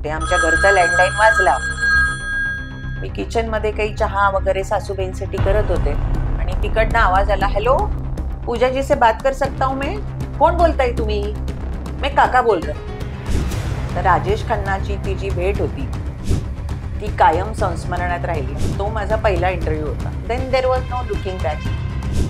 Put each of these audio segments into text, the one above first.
होते. आमच्या घरचा लँडलाईन वाजला. मी किचन मध्ये काही चहा वगैरे सासूबाईंसाठी करत होते आणि तिकडनं आवाज आला, हॅलो पूजा जी से बात कर सकता हूँ मैं? कोण बोलताय तुम्ही? मैं काका बोल रहा. तर राजेश खन्नाची ती जी भेट होती ती कायम संस्मरणात राहिली. तो माझा पहिला इंटरव्ह्यू होता. Then there was no looking back.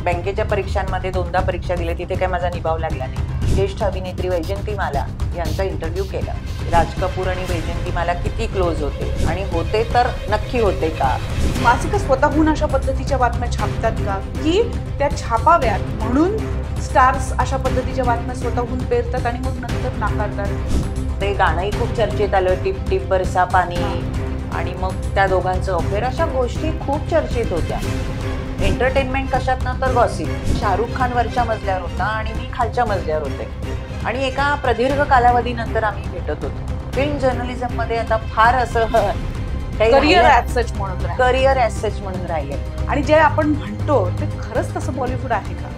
बँकेच्या परीक्षांमध्ये 2दा परीक्षा दिल्या, तिथे काही माझा निभाव लागला नाही. ज्येष्ठ अभिनेत्री वैजयंतीमाला यांचा इंटरव्ह्यू केला. राज कपूर आणि वैजयंतीमाला किती क्लोज होते आणि होते तर नक्की होते का? मासिकं स्वतःहून अशा पद्धतीच्या बातम्या छापतात का, की त्या छापाव्यात म्हणून स्टार्स अशा पद्धतीच्या बातम्या स्वतःहून पेरतात आणि मग नंतर नाकारतात? ते गाणंही खूप चर्चेत आलं, टिप टिप बरसा पाणी, आणि मग त्या दोघांचं अफेअर, अशा गोष्टी खूप चर्चेत होत्या. एंटरटेनमेंट कशात ना तर गॉसिप. शाहरुख खान वरच्या मजल्यावर होता आणि मी खालच्या मजल्यावर होते आणि एका प्रदीर्घ कालावधीनंतर आम्ही भेटत होतो. फिल्म जर्नलिझम मध्ये आता फार असं करिअर ॲज सच म्हणून करिअर ॲज सच म्हणून राहिले. आणि जे आपण म्हणतो ते खरंच तसं बॉलिवूड आहे का?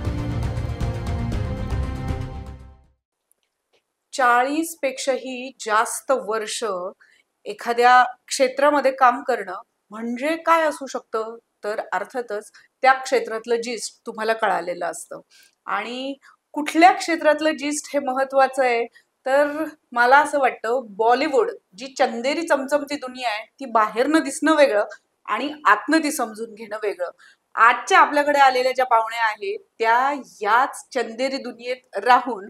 40 पेक्षाही जास्त वर्ष एखाद्या क्षेत्रामध्ये काम करणं म्हणजे काय असू शकतं? तर अर्थातच त्या क्षेत्रातलं जिस्ट तुम्हाला कळालेलं असतं. आणि कुठल्या क्षेत्रातलं जिस्ट हे महत्वाचं आहे, तर मला असं वाटतं बॉलिवूड जी चंदेरी चमचमती दुनिया आहे ती बाहेरनं दिसणं वेगळं आणि आतनं ती समजून घेणं वेगळं. आजच्या आपल्याकडे आलेल्या ज्या पाहुण्या आहेत त्या याच चंदेरी दुनियेत राहून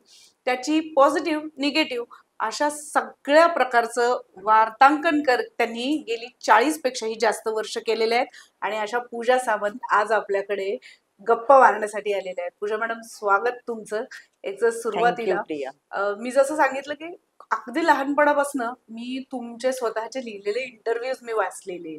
त्याची पॉझिटिव्ह निगेटिव्ह अशा सगळ्या प्रकारचं वार्तांकन त्यांनी गेली 40 पेक्षाही जास्त वर्ष केलेले आहेत. आणि अशा पूजा सावंत आज आपल्याकडे गप्पा मारण्यासाठी आलेल्या आहेत. पूजा मॅडम, स्वागत तुमचं. याचं सुरुवातीला मी जसं सांगितलं की अगदी लहानपणापासून मी तुमचे स्वतःचे लिहिलेले इंटरव्ह्यूज मी वाचलेले,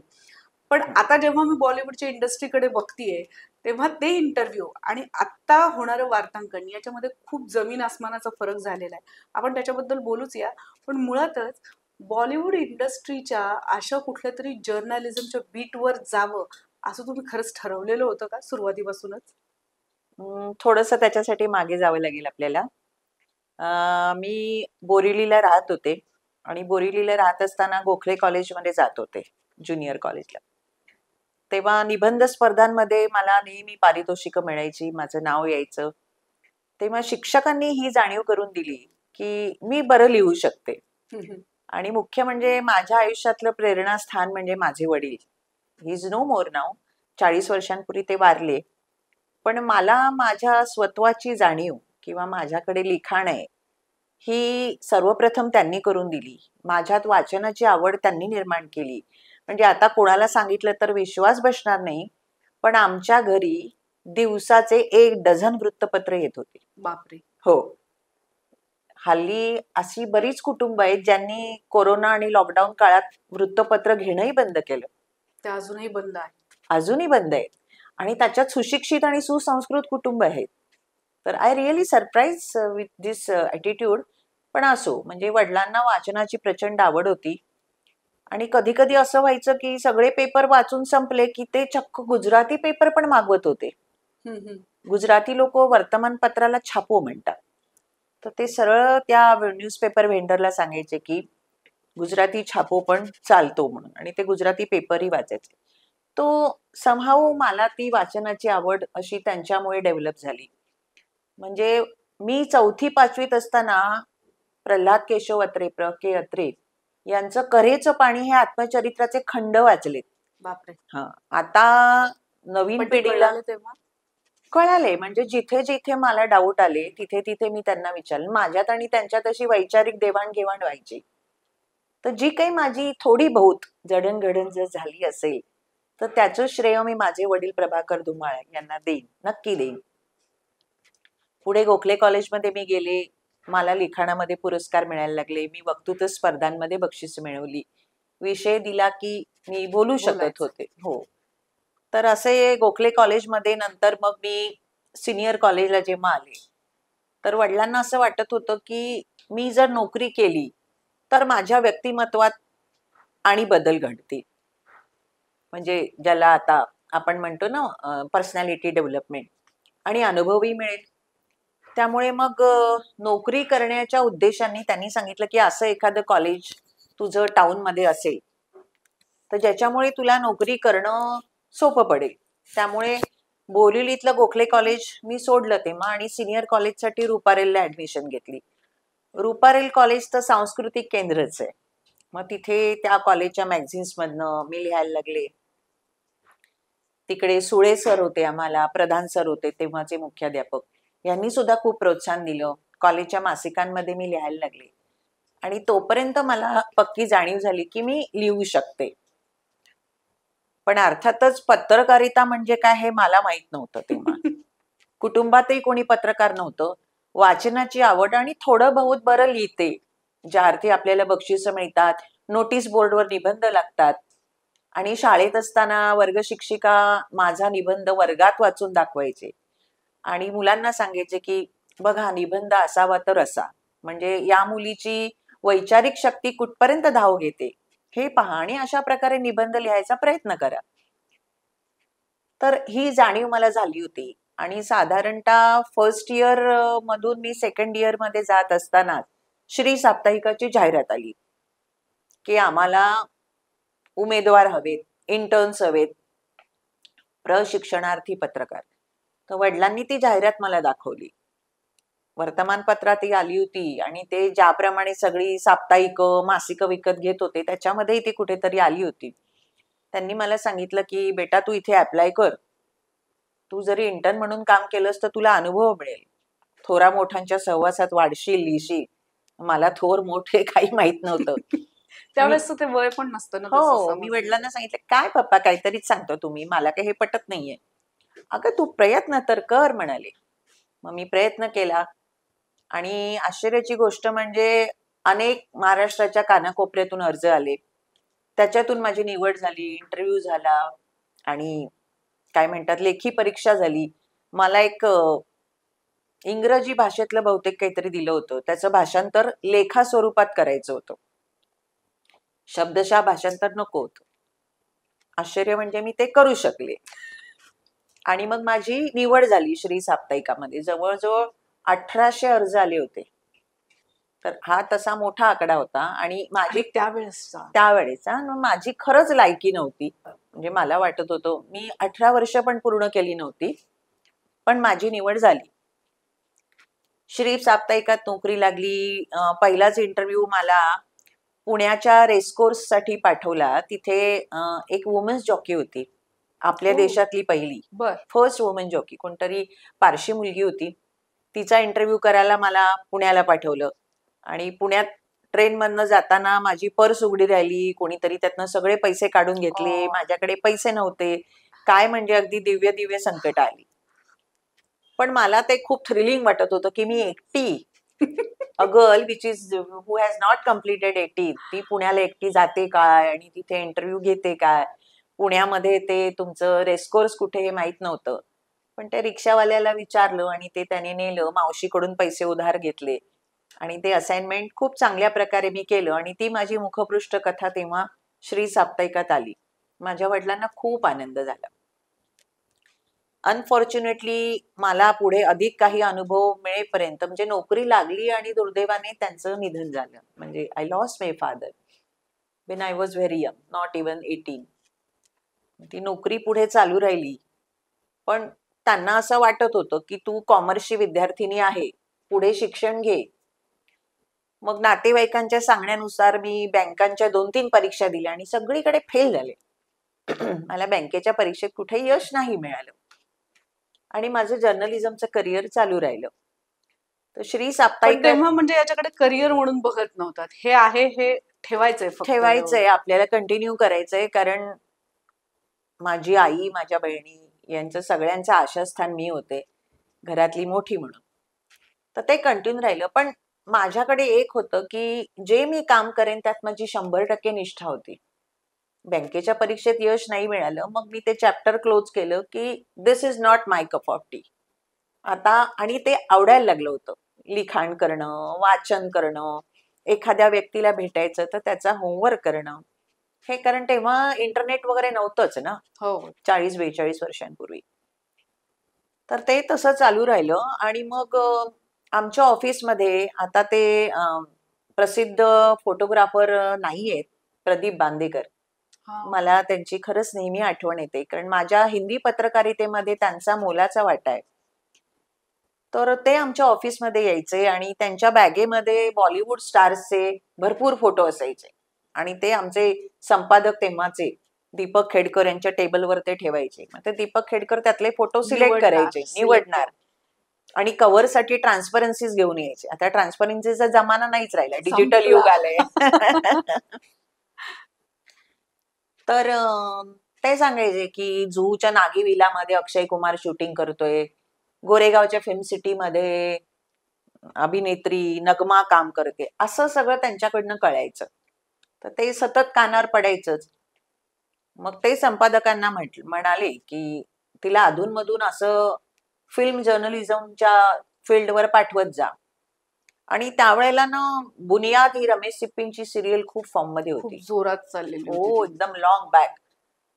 पण आता जेव्हा मी बॉलिवूडच्या इंडस्ट्रीकडे बघतीये तेव्हा ते इंटरव्ह्यू आणि आत्ता होणारं वार्तांकन याच्यामध्ये खूप जमीन आसमानाचा फरक झालेला आहे. आपण त्याच्याबद्दल बोलूच या. पण मुळातच बॉलिवूड इंडस्ट्रीच्या अशा कुठल्या तरी जर्नलिझमच्या बीटवर जावं असं तुम्ही खरंच ठरवलेलं होतं का सुरुवातीपासूनच? थोडंसं त्याच्यासाठी मागे जावं लागेल आपल्याला. मी बोरिवलीला राहत होते आणि बोरिवलीला राहत असताना गोखले कॉलेजमध्ये जात होते, ज्युनियर कॉलेजला. तेव्हा निबंध स्पर्धांमध्ये मला नेहमी पारितोषिकं मिळायची, माझं नाव यायचं. तेव्हा शिक्षकांनी ही जाणीव करून दिली की मी बरं लिहू शकते. आणि मुख्य म्हणजे माझ्या आयुष्यातलं प्रेरणास्थान म्हणजे माझे वडील. ही इज नो मोर नाव. 40 वर्षांपूर्वी ते वारले. पण मला माझ्या स्वत्वाची जाणीव किंवा माझ्याकडे लिखाण आहे ही सर्वप्रथम त्यांनी करून दिली. माझ्यात वाचनाची आवड त्यांनी निर्माण केली. म्हणजे आता कोणाला सांगितलं तर विश्वास बसणार नाही, पण आमच्या घरी दिवसाचे 1 डझन वृत्तपत्र येत होते. बापरे. हो. हल्ली अशी बरीच कुटुंब आहेत ज्यांनी कोरोना आणि लॉकडाऊन काळात वृत्तपत्र घेणंही बंद केलं. ते अजूनही बंद आहे. अजूनही बंद आहेत आणि त्याच्यात सुशिक्षित आणि सुसंस्कृत कुटुंब आहेत. तर I really surprise with this attitude. पण असो, म्हणजे वडिलांना वाचनाची प्रचंड आवड होती आणि कधी कधी असं व्हायचं की सगळे पेपर वाचून संपले की ते चक्क गुजराती पेपर पण मागवत होते. गुजराती लोक वर्तमानपत्राला छापो म्हणतात. तर ते सरळ त्या न्यूजपेपर व्हेंडरला सांगायचे की गुजराती छापो पण चालतो म्हणून, आणि ते गुजराती पेपरही वाचायचे. तो समहाऊ मला ती वाचनाची आवड अशी त्यांच्यामुळे डेव्हलप झाली. म्हणजे मी 4थी-5वीत असताना प्रल्हाद केशव अत्रे, प्र के अत्रे यांचं कऱ्हेचं पाणी हे आत्मचरित्राचे खंड वाचलेत. बापरे. हा. आता नवीन पिढीला तेव्हा कळाले. म्हणजे जिथे जिथे मला डाऊट आले तिथे तिथे मी त्यांना विचारलं. माझ्यात आणि त्यांच्यात अशी वैचारिक देवाणघेवाण व्हायची. तर जी काही माझी थोडी बहुत जडणघडण जर झाली असेल तर त्याचं श्रेय मी माझे वडील प्रभाकर धुमाळ यांना देईन, नक्की देईन. पुढे गोखले कॉलेजमध्ये मी गेले. मला लिखाणामध्ये पुरस्कार मिळायला लागले. मी वक्तृत्व स्पर्धांमध्ये बक्षीस मिळवली. विषय दिला की मी बोलू शकत होते. हो. तर असे गोखले कॉलेजमध्ये नंतर मग मी सिनियर कॉलेजला जेव्हा आले तर वडिलांना असं वाटत होतं की मी जर नोकरी केली तर माझ्या व्यक्तिमत्वात आणि बदल घडतील. म्हणजे ज्याला आता आपण म्हणतो ना पर्सनॅलिटी डेव्हलपमेंट, आणि अनुभवही मिळेल. त्यामुळे मग नोकरी करण्याच्या उद्देशाने त्यांनी सांगितलं की असं एखादं कॉलेज तुझं टाउनमध्ये असेल तर ज्याच्यामुळे तुला नोकरी करणं सोपं पडेल. त्यामुळे बोरिवलीतलं गोखले कॉलेज मी सोडलं तेव्हा आणि सिनियर कॉलेजसाठी रुपारेलला ऍडमिशन घेतली. रुपारेल कॉलेज तर सांस्कृतिक केंद्रच आहे. मग तिथे त्या कॉलेजच्या मॅगझिन्स मधनं मी लिहायला लागले. तिकडे सुळे सर होते, आम्हाला प्रधान सर होते तेव्हाचे मुख्याध्यापक. यांनी सुद्धा खूप प्रोत्साहन दिलं. कॉलेजच्या मासिकांमध्ये मी लिहायला लागले आणि तोपर्यंत मला पक्की जाणीव झाली की मी लिहू शकते. पण अर्थातच पत्रकारिता म्हणजे काय हे मला माहित नव्हतं तेव्हा. कुटुंबातही कोणी पत्रकार नव्हतं. वाचनाची आवड आणि थोडं बहुत बरं लिहिते. ज्या अर्थी आपल्याला बक्षिसं मिळतात, नोटीस बोर्डवर निबंध लागतात. आणि शाळेत असताना वर्ग शिक्षिका माझा निबंध वर्गात वाचून दाखवायचे आणि मुलांना सांगायचे की बघा निबंध असावा तर असा, म्हणजे या मुलीची वैचारिक शक्ती कुठपर्यंत धाव घेते हे पहा आणि अशा प्रकारे निबंध लिहायचा प्रयत्न करा. तर ही जाणीव मला झाली होती आणि साधारणतः फर्स्ट इयर मधून मी सेकंड इयर मध्ये जात असताना श्री साप्ताहिकाची जाहिरात आली की आम्हाला उमेदवार हवेत, इंटर्न्स हवेत, प्रशिक्षणार्थी पत्रकार. तर वडिलांनी ती जाहिरात मला दाखवली. वर्तमानपत्रातही आली होती आणि ते ज्याप्रमाणे सगळी साप्ताहिक मासिक विकत घेत होते त्याच्यामध्येही ती कुठेतरी आली होती. त्यांनी मला सांगितलं की बेटा तू इथे अप्लाय कर, तू जरी इंटर्न म्हणून काम केलंस तर तुला अनुभव मिळेल, थोरा मोठ्यांच्या सहवासात वाढशील, लिहिशील. मला थोर मोठे काही माहित नव्हतं. त्यावेळेस ते वय पण नसतं ना तसं हो, मी समजलं. वडिलांना सांगितलं काय पप्पा काहीतरीच सांगतो तुम्ही, मला काही हे पटत नाहीये. अगं तू प्रयत्न तर कर म्हणाले. मग मी प्रयत्न केला आणि आश्चर्याची गोष्ट म्हणजे अनेक महाराष्ट्राच्या कानाकोपऱ्यातून अर्ज आले. त्याच्यातून माझी निवड झाली, इंटरव्ह्यू झाला आणि काय म्हणतात लेखी परीक्षा झाली. मला एक इंग्रजी भाषेतलं बहुतेक काहीतरी दिलं होतं, त्याचं भाषांतर लेखा स्वरूपात करायचं होतं, शब्दशः भाषांतर नको होतं. आश्चर्य म्हणजे मी ते करू शकले आणि मग माझी निवड झाली श्री साप्ताहिकामध्ये. जवळजवळ 1800 अर्ज आले होते. तर हा तसा मोठा आकडा होता आणि माझी आणि त्यावेळेसचा त्यावेळेचा माझी खरंच लायकी नव्हती. म्हणजे मला वाटत होतं मी 18 वर्ष पण पूर्ण केली नव्हती, पण माझी निवड झाली. श्री साप्ताहिकात नोकरी लागली. पहिलाच इंटरव्ह्यू मला पुण्याच्या रेसकोर्स साठी पाठवला. तिथे एक वुमन्स जॉकी होती, आपल्या हो. देशातली पहिली बर फर्स्ट वुमन जॉकी, कोणतरी पारशी मुलगी होती. तिचा इंटरव्ह्यू करायला मला पुण्याला पाठवलं आणि पुण्यात ट्रेन मधनं जाताना माझी पर्स उघडी राहिली, कोणीतरी त्यातनं सगळे पैसे काढून घेतले. माझ्याकडे पैसे नव्हते. काय म्हणजे अगदी दिव्य दिव्य संकट आली. पण मला ते खूप थ्रिलिंग वाटत होतं की मी एकटी, a girl which is who has not completed 18, ती पुण्याला एकटी जाते काय आणि तिथे इंटरव्ह्यू घेते काय. पुण्यामध्ये ते तुमचं रेसकोर्स कुठे हे माहित नव्हतं. पण त्या रिक्षावाल्याला विचारलं आणि ते त्याने नेलं. मावशीकडून पैसे उधार घेतले आणि ते असाइनमेंट खूप चांगल्या प्रकारे मी केलं आणि ती माझी मुखपृष्ठ कथा तेव्हा श्री साप्ताहिकात आली. माझ्या वडिलांना खूप आनंद झाला. अनफॉर्च्युनेटली मला पुढे अधिक काही अनुभव मिळेपर्यंत म्हणजे नोकरी लागली आणि दुर्दैवाने त्यांचं निधन झालं. म्हणजे I lost my father when I was very young, not even 18. ती नोकरी पुढे चालू राहिली, पण त्यांना असं वाटत होतं की तू कॉमर्सची विद्यार्थिनी आहे, पुढे शिक्षण घे. मग नातेवाईकांच्या सांगण्यानुसार मी बँकांच्या 2-3 परीक्षा दिल्या आणि सगळीकडे फेल झाले. मला बँकेच्या परीक्षेत कुठे यश नाही मिळालं आणि माझं जर्नलिझमचं करिअर चालू राहिलं. तर श्री पण साप्ताहिकात तेव्हा म्हणजे याच्याकडे करिअर म्हणून बघत नव्हतात, हे आहे हे ठेवायचंय फक्त ठेवायचंय, एवढं. आपल्याला कंटिन्यू करायचंय, कारण माझी आई, माझ्या बहिणी यांचं सगळ्यांचं आशास्थान मी होते, घरातली मोठी म्हणून. तर ते कंटिन्यू राहिलं. पण माझ्याकडे एक होतं की जे मी काम करेन त्यात माझी 100% निष्ठा होती. बँकेच्या परीक्षेत यश नाही मिळालं, मग मी ते चॅप्टर क्लोज केलं की this is not my cup of tea. आता आणि ते आवडायला लागलं होतं. लिखाण करणं, वाचन करणं, एखाद्या व्यक्तीला भेटायचं तर त्याचा होमवर्क करणं. हे कारण तेव्हा इंटरनेट वगैरे नव्हतंच ना, हो 40-42 वर्षांपूर्वी. तर ते तसं चालू राहिलं आणि मग आमच्या ऑफिसमध्ये आता ते प्रसिद्ध फोटोग्राफर नाहीयेत, प्रदीप बांदेकर. हा. मला त्यांची खरंच नेहमी आठवण येते, कारण माझ्या हिंदी पत्रकारितेमध्ये त्यांचा मोलाचा वाटा आहे. तर ते आमच्या ऑफिसमध्ये यायचे आणि त्यांच्या बॅगेमध्ये बॉलिवूड स्टार्सचे भरपूर फोटो असायचे आणि ते आमचे संपादक तेव्हाचे दीपक खेडकर यांच्या टेबलवर ते ठेवायचे. मग ते दीपक खेडकर त्यातले फोटो सिलेक्ट निवडणार, करायचे, select निवडणार आणि कव्हरसाठी ट्रान्सपरन्सीज घेऊन यायचे. आता ट्रान्सपरन्सीचा जमाना नाहीच राहिला, डिजिटल संपला. युग आलंय. तर ते सांगायचे की जुहूच्या नागी विलामध्ये अक्षय कुमार शूटिंग करतोय, गोरेगावच्या फिल्म सिटीमध्ये अभिनेत्री नगमा काम करते, असं सगळं त्यांच्याकडनं कळायचं. तर ते सतत कानावर पडायचंच. मग ते संपादकांना म्हणाले की तिला अधूनमधून असं फिल्म जर्नलिझमच्या फील्डवर पाठवत जा. आणि त्यावेळेला ना बुनियाद ही रमेश सिप्पींची सिरियल खूप फॉर्म मध्ये खूप होती. जोरात चाललेली हो, होती ती. एकदम लॉंग बॅक.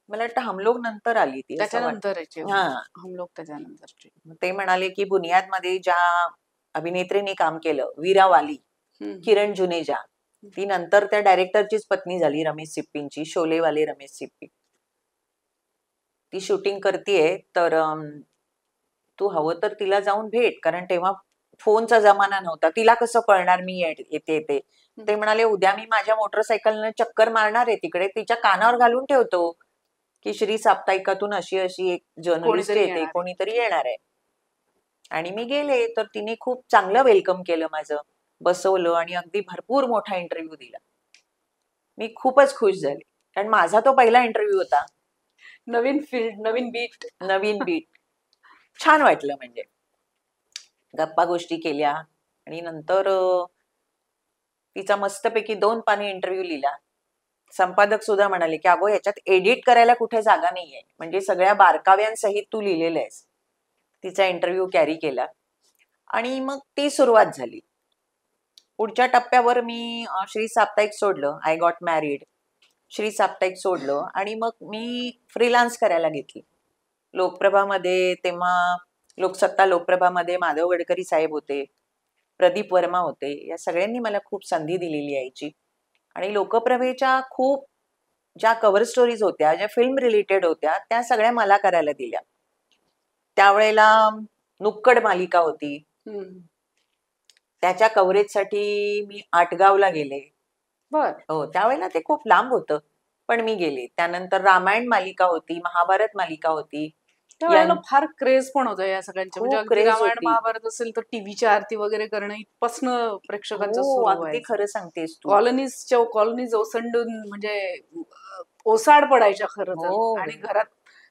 मला वाटतं हम लोग नंतर आली ती, असं वाटतं. त्याच्यानंतरची हा. हम लोग त्याच्यानंतरची. ते म्हणाले की बुनियाद मध्ये ज्या अभिनेत्रीने काम केलं, वीरा वाली, किरण जुनेजा, ती नंतर त्या डायरेक्टरचीच पत्नी झाली रमेश सिप्पींची, शोलेवाले रमेश सिप्पी. ती शूटिंग करतीये, तर तू हवं तर तिला जाऊन भेट, कारण तेव्हा फोनचा जमाना नव्हता. तिला कसं कळणार मी येते ते. ते म्हणाले उद्या मी माझ्या मोटरसायकलनं चक्कर मारणार आहे तिकडे, तिच्या कानावर घालून ठेवतो की श्री साप्ताहिकातून अशी अशी एक जर्नलिस्ट कोणीतरी येते, येणार आहे. कोणीतरी येणार आहे. आणि मी गेले, तर तिने खूप चांगलं वेलकम केलं माझं, बसवलं आणि अगदी भरपूर मोठा इंटरव्ह्यू दिला. मी खूपच खुश झाले, कारण माझा तो पहिला इंटरव्ह्यू होता. नवीन फील्ड, नवीन बीट. नवीन बीट. छान वाटलं. म्हणजे गप्पा गोष्टी केल्या आणि नंतर तिचा मस्तपैकी 2 पानी इंटरव्ह्यू लिहिला. संपादक सुद्धा म्हणाले की अगो ह्याच्यात एडिट करायला कुठे जागा नाहीये, म्हणजे सगळ्या बारकाव्यांसहित तू लिहिलेलं आहेस. तिचा इंटरव्ह्यू कॅरी केला आणि मग ती सुरुवात झाली. पुढच्या टप्प्यावर मी श्री साप्ताहिक सोडलं, आय गॉट मॅरिड, श्री साप्ताहिक सोडलं आणि मग मी फ्रीलान्स करायला घेतली. लोकप्रभामध्ये तेव्हा लोकसत्ता लोकप्रभामध्ये माधव गडकरी साहेब होते, प्रदीप वर्मा होते, या सगळ्यांनी मला खूप संधी दिलेली यायची. आणि लोकप्रभेच्या खूप ज्या कव्हर स्टोरीज होत्या, ज्या फिल्म रिलेटेड होत्या, त्या सगळ्या मला करायला दिल्या. त्यावेळेला नुक्कड मालिका होती, त्याच्या कव्हरेजसाठी मी आटगावला गेले. बर. हो, त्यावेळेला ते खूप लांब होतं, पण मी गेले. त्यानंतर रामायण मालिका होती, महाभारत मालिका होती. त्यावेळेला फार क्रेज पण होतं या सगळ्यांच्या, म्हणजे खूप अगदी क्रेज रामायण होती. महाभारत असेल तर टीव्हीची आरती वगैरे करणं इथपासनं प्रेक्षकांचं हो, सुरू अगदी व्हायचं. खरं सांगतेस तू. कॉलनीज ओसंडून म्हणजे ओसाड पडायच्या खरं तर. हो. आणि घरात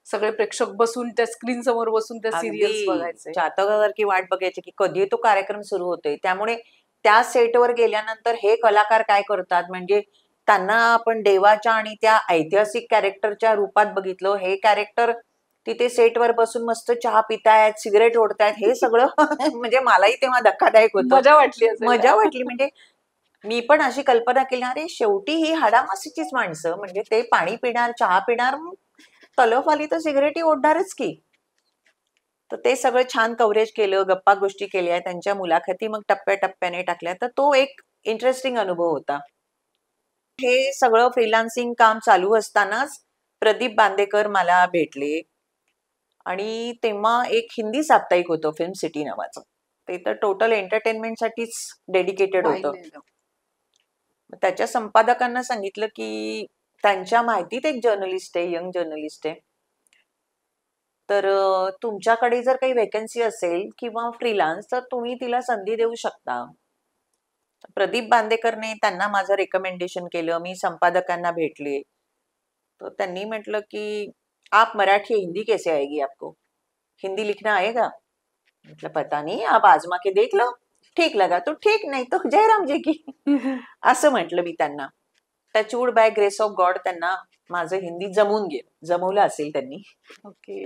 सगळे प्रेक्षक बसून त्या स्क्रीन समोर बसून त्या सिरियल्स अगदी बघायचे. चातकासारखी वाट बघायची की कधी तो कार्यक्रम सुरू होतोय. त्यामुळे त्या सेटवर गेल्यानंतर हे कलाकार काय करतात, म्हणजे त्यांना आपण देवाच्या आणि त्या ऐतिहासिक कॅरेक्टरच्या रूपात बघितलं. हे कॅरेक्टर तिथे सेटवर बसून मस्त चहा पितायत, सिगरेट ओढतायत, हे सगळं म्हणजे मलाही तेव्हा धक्कादायक होतं. मजा वाटली असेल. मजा वाटली. म्हणजे मी पण अशी कल्पना केली, अरे शेवटी ही हाडामासीचीच माणसं, म्हणजे ते पाणी पिणार, चहा पिणार, तलफ आली तर सिगरेटी ओढणारच की. तर ते सगळं छान कव्हरेज केलं, गप्पा गोष्टी केल्या, त्यांच्या मुलाखती मग टप्प्याटप्प्याने टाकल्या. तर तो एक इंटरेस्टिंग अनुभव होता. हे सगळं फ्रीलान्सिंग काम चालू असतानाच प्रदीप बांदेकर मला भेटले आणि तेव्हा एक हिंदी साप्ताहिक होतं फिल्म सिटी नावाचं. ते तर टोटल एंटरटेनमेंटसाठीच डेडिकेटेड होतं. पाहिलेलं. त्याच्या संपादकांना सांगितलं की त्यांच्या माहितीत एक जर्नलिस्ट आहे, यंग जर्नलिस्ट आहे, तर तुमच्याकडे जर काही वेकन्सी असेल किंवा फ्रीलान्स, तर तुम्ही तिला संधी देऊ शकता. प्रदीप बांदेकरने त्यांना माझं रेकमेंडेशन केलं. मी संपादकांना भेटले, तर त्यांनी म्हटलं की आप मराठी हिंदी कैसे आएगी आपको, हिंदी लिखना आएगा? मतलब पता नहीं, आप आजमा के देख लो, ठीक लगा तो ठीक, नाही तो जयराम जी की. असं म्हटलं मी त्यांना. Touchwood by grace of God त्यांना माझं हिंदी जमून गेलं, जमवलं असेल त्यांनी. ओके.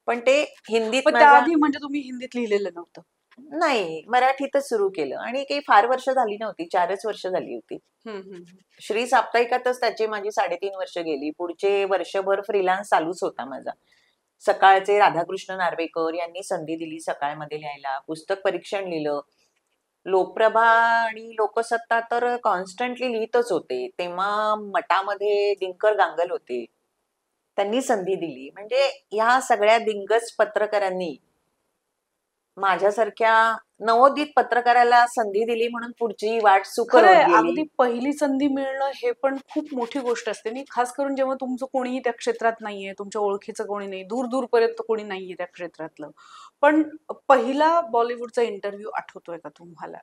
पण ते हिंदीत पण माझा त्याआधी म्हणजे तुम्ही हिंदीत लिहिलेलं नव्हतं? नाही, मराठीतच सुरू केलं आणि काही फार वर्ष झाली नव्हती, 4च वर्ष झाली होती. श्री साप्ताहिकातच त्याची माझी 3.5 वर्ष गेली. पुढचे वर्षभर फ्रीलान्स चालूच होता माझा. सकाळचे राधाकृष्ण नार्वेकर यांनी संधी दिली सकाळमध्ये लिहायला, पुस्तक परीक्षण लिहिलं, लोकप्रभा आणि लोकसत्ता तर कॉन्स्टंटली लिहितच होते. तेव्हा मटामध्ये दिनकर गांगल होते. त्यांनी संधी दिली. म्हणजे ह्या सगळ्या दिग्गज पत्रकारांनी माझ्यासारख्या नवोदित पत्रकाराला संधी दिली म्हणून पुढची वाट सुकर खरंय, होत गेली. अगदी पहिली संधी मिळणं हे पण खूप मोठी गोष्ट असते आणि खास करून जेव्हा तुमचं कोणीही त्या क्षेत्रात नाहीये, तुमच्या ओळखीचं कोणी नाही, दूर दूरपर्यंत कोणी नाहीये त्या क्षेत्रातलं. पण पहिला बॉलिवूडचा इंटरव्ह्यू आठवतोय का तुम्हाला?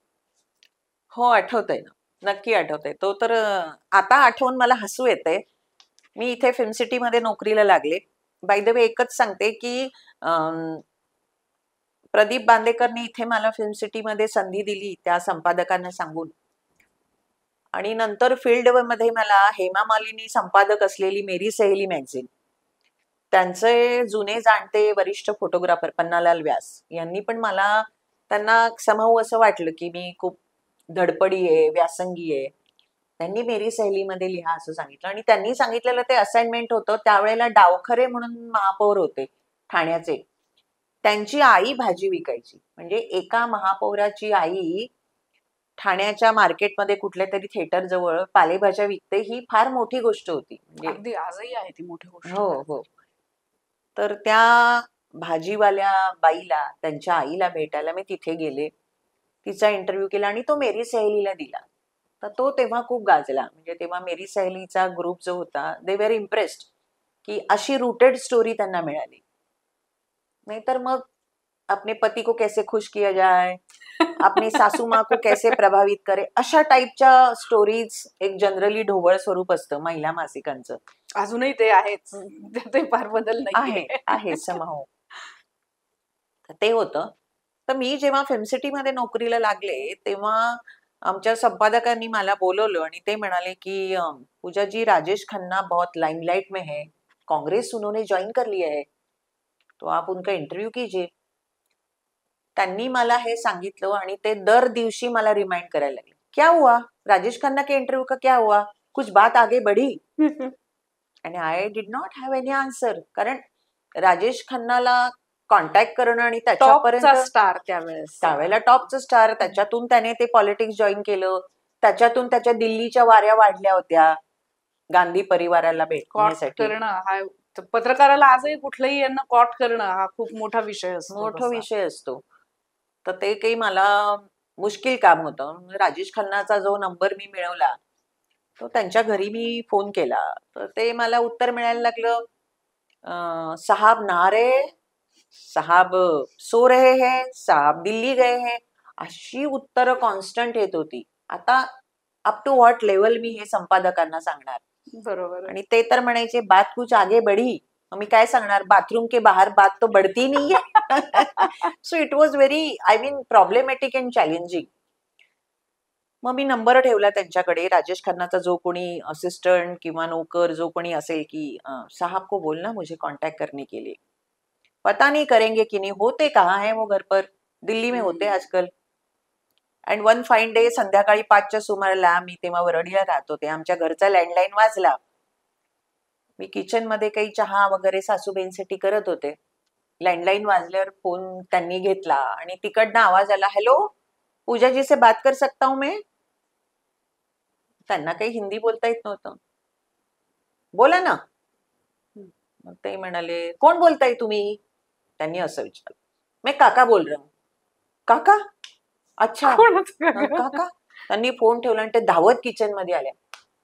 हो, आठवतंय ना. नक्की आठवतंय. तो तर आता आठवून मला हसू येतंय. मी इथे फिल्म सिटीमध्ये नोकरीला लागले. बाय द वे एकच सांगते, की प्रदीप बांदेकरनी इथे मला फिल्म सिटीमध्ये संधी दिली त्या संपादकांना सांगून. आणि नंतर फील्डमध्ये मला हेमा मालिनी संपादक असलेली मेरी सहेली मॅगझिन, त्यांचे जुने जाणते वरिष्ठ फोटोग्राफर पन्नालाल व्यास यांनी पण मला, त्यांना समहाऊ असं वाटलं की मी खूप धडपडी आहे, व्यासंगी आहे. त्यांनी मेरी सहेलीमध्ये लिहा असं सांगितलं आणि त्यांनी सांगितलेलं ते असाइनमेंट होतं. त्यावेळेला डावखरे म्हणून महापौर होते ठाण्याचे. त्यांची आई भाजी विकायची. म्हणजे एका महापौराची आई ठाण्याच्या मार्केटमध्ये कुठल्या तरी थिएटर जवळ पालेभाज्या विकते, ही फार मोठी गोष्ट होती. म्हणजे अगदी आजही आहे ती मोठी गोष्ट हो, खरं तर. हो. तर त्या भाजीवाल्या बाईला, त्यांच्या आईला भेटायला मी तिथे गेले. तिचा इंटरव्ह्यू केला आणि तो मेरी सहेलीला दिला. तर तो तेव्हा खूप गाजला. म्हणजे तेव्हा मेरी सहेलीचा ग्रुप जो होता, दे वर इम्प्रेस्ड की अशी रूटेड स्टोरी त्यांना मिळाली. नाहीतर मग अपने पती को कैसे खुश किया जाए, अपनी सासू माँ को कैसे प्रभावित करे, अशा टाईपच्या स्टोरीज एक जनरली ढोबळ स्वरूप असतं महिला मासिकांचं. अजूनही ते आहेच. ते फार बदल नाहीये. आहे समहाऊ. तर ते होतं. तर मी जेव्हा फिल्म सिटीमध्ये नोकरीला लागले, तेव्हा आमच्या संपादकांनी मला बोलवलं आणि ते म्हणाले, की "पूजा जी, राजेश खन्ना बहुत लाइमलाइट में है. कांग्रेस उन्होंने जॉइन कर लिया है. तो आप उनका इंटरव्यू कीजिए." त्यांनी मला हे सांगितलं आणि ते दर दिवशी मला रिमाइंड करायला लागले. "क्या हुआ? राजेश खन्ना के इंटरव्यू का क्या हुआ? कुछ बात आगे बढ़ी?" आणि I did not have any answer. कारण राजेश खन्नाला कॉन्टॅक्ट करणं आणि त्याच्यापर्यंत, टॉपचा स्टार त्यावेळेस. त्यावेळेला टॉपचं स्टार, त्याच्यातून त्याने ते पॉलिटिक्स जॉईन केलं. त्याच्यातून त्याच्या दिल्लीच्या वाऱ्या वाढल्या होत्या गांधी परिवाराला कॉट भेटण्यासाठी. करणं हा पत्रकाराला आजही कुठलंही यांना कॉट करणं हा खूप मोठा विषय असतो मोठा तसा. विषय असतो. तर ते काही मला मुश्किल काम होतं. राजेश खन्नाचा जो नंबर मी मिळवला, तो त्यांच्या घरी मी फोन केला. तर ते मला उत्तर मिळायला लागलं, साहब नहा रहे, साहब सो रहे हैं, साहब दिल्ली गए हैं, अशी उत्तरं कॉन्स्टंट येत होती. आता अप टू व्हॉट लेवल मी हे संपादकांना सांगणार. बरोबर आहे. आणि ते तर म्हणायचे बात कुछ आगे बढ़ी. मग मी काय सांगणार, बाथरूम के बाहर बात तो बढ़ती नहीं है. So it was very, I mean, problematic and challenging. मग मी नंबर ठेवला त्यांच्याकडे. राजेश खन्नाचा जो कोणी असिस्टंट किंवा नोकर जो कोणी असेल, की साहब को बोलना मुझे कांटेक्ट करने के लिए. पता नहीं करेंगे कि नहीं, होते कहाँ है वो घर पर, दिल्ली में होते आजकल. अँड वन फाईन डे संध्याकाळी 5च्या सुमाराला, मी तेव्हा वरळीला राहत होते, आमच्या घरचा लँडलाईन वाजला. मी किचन मध्ये काही चहा वगैरे सासूबाईंसाठी करत होते. लँडलाईन वाजल्यावर फोन त्यांनी घेतला आणि तिकडनं आवाज आला, हॅलो, पूजा जी से बात कर सकता हूं मैं. त्यांना काही हिंदी बोलता येत नव्हतं. बोला ना. मग ते म्हणाले, कोण बोलताय तुम्ही? त्यांनी असं विचारलं. मैं काका बोल रहा हूं. काका? अच्छा. कोणाचं काका? त्यांनी फोन ठेवला आणि ते धावत किचन मध्ये आल्या.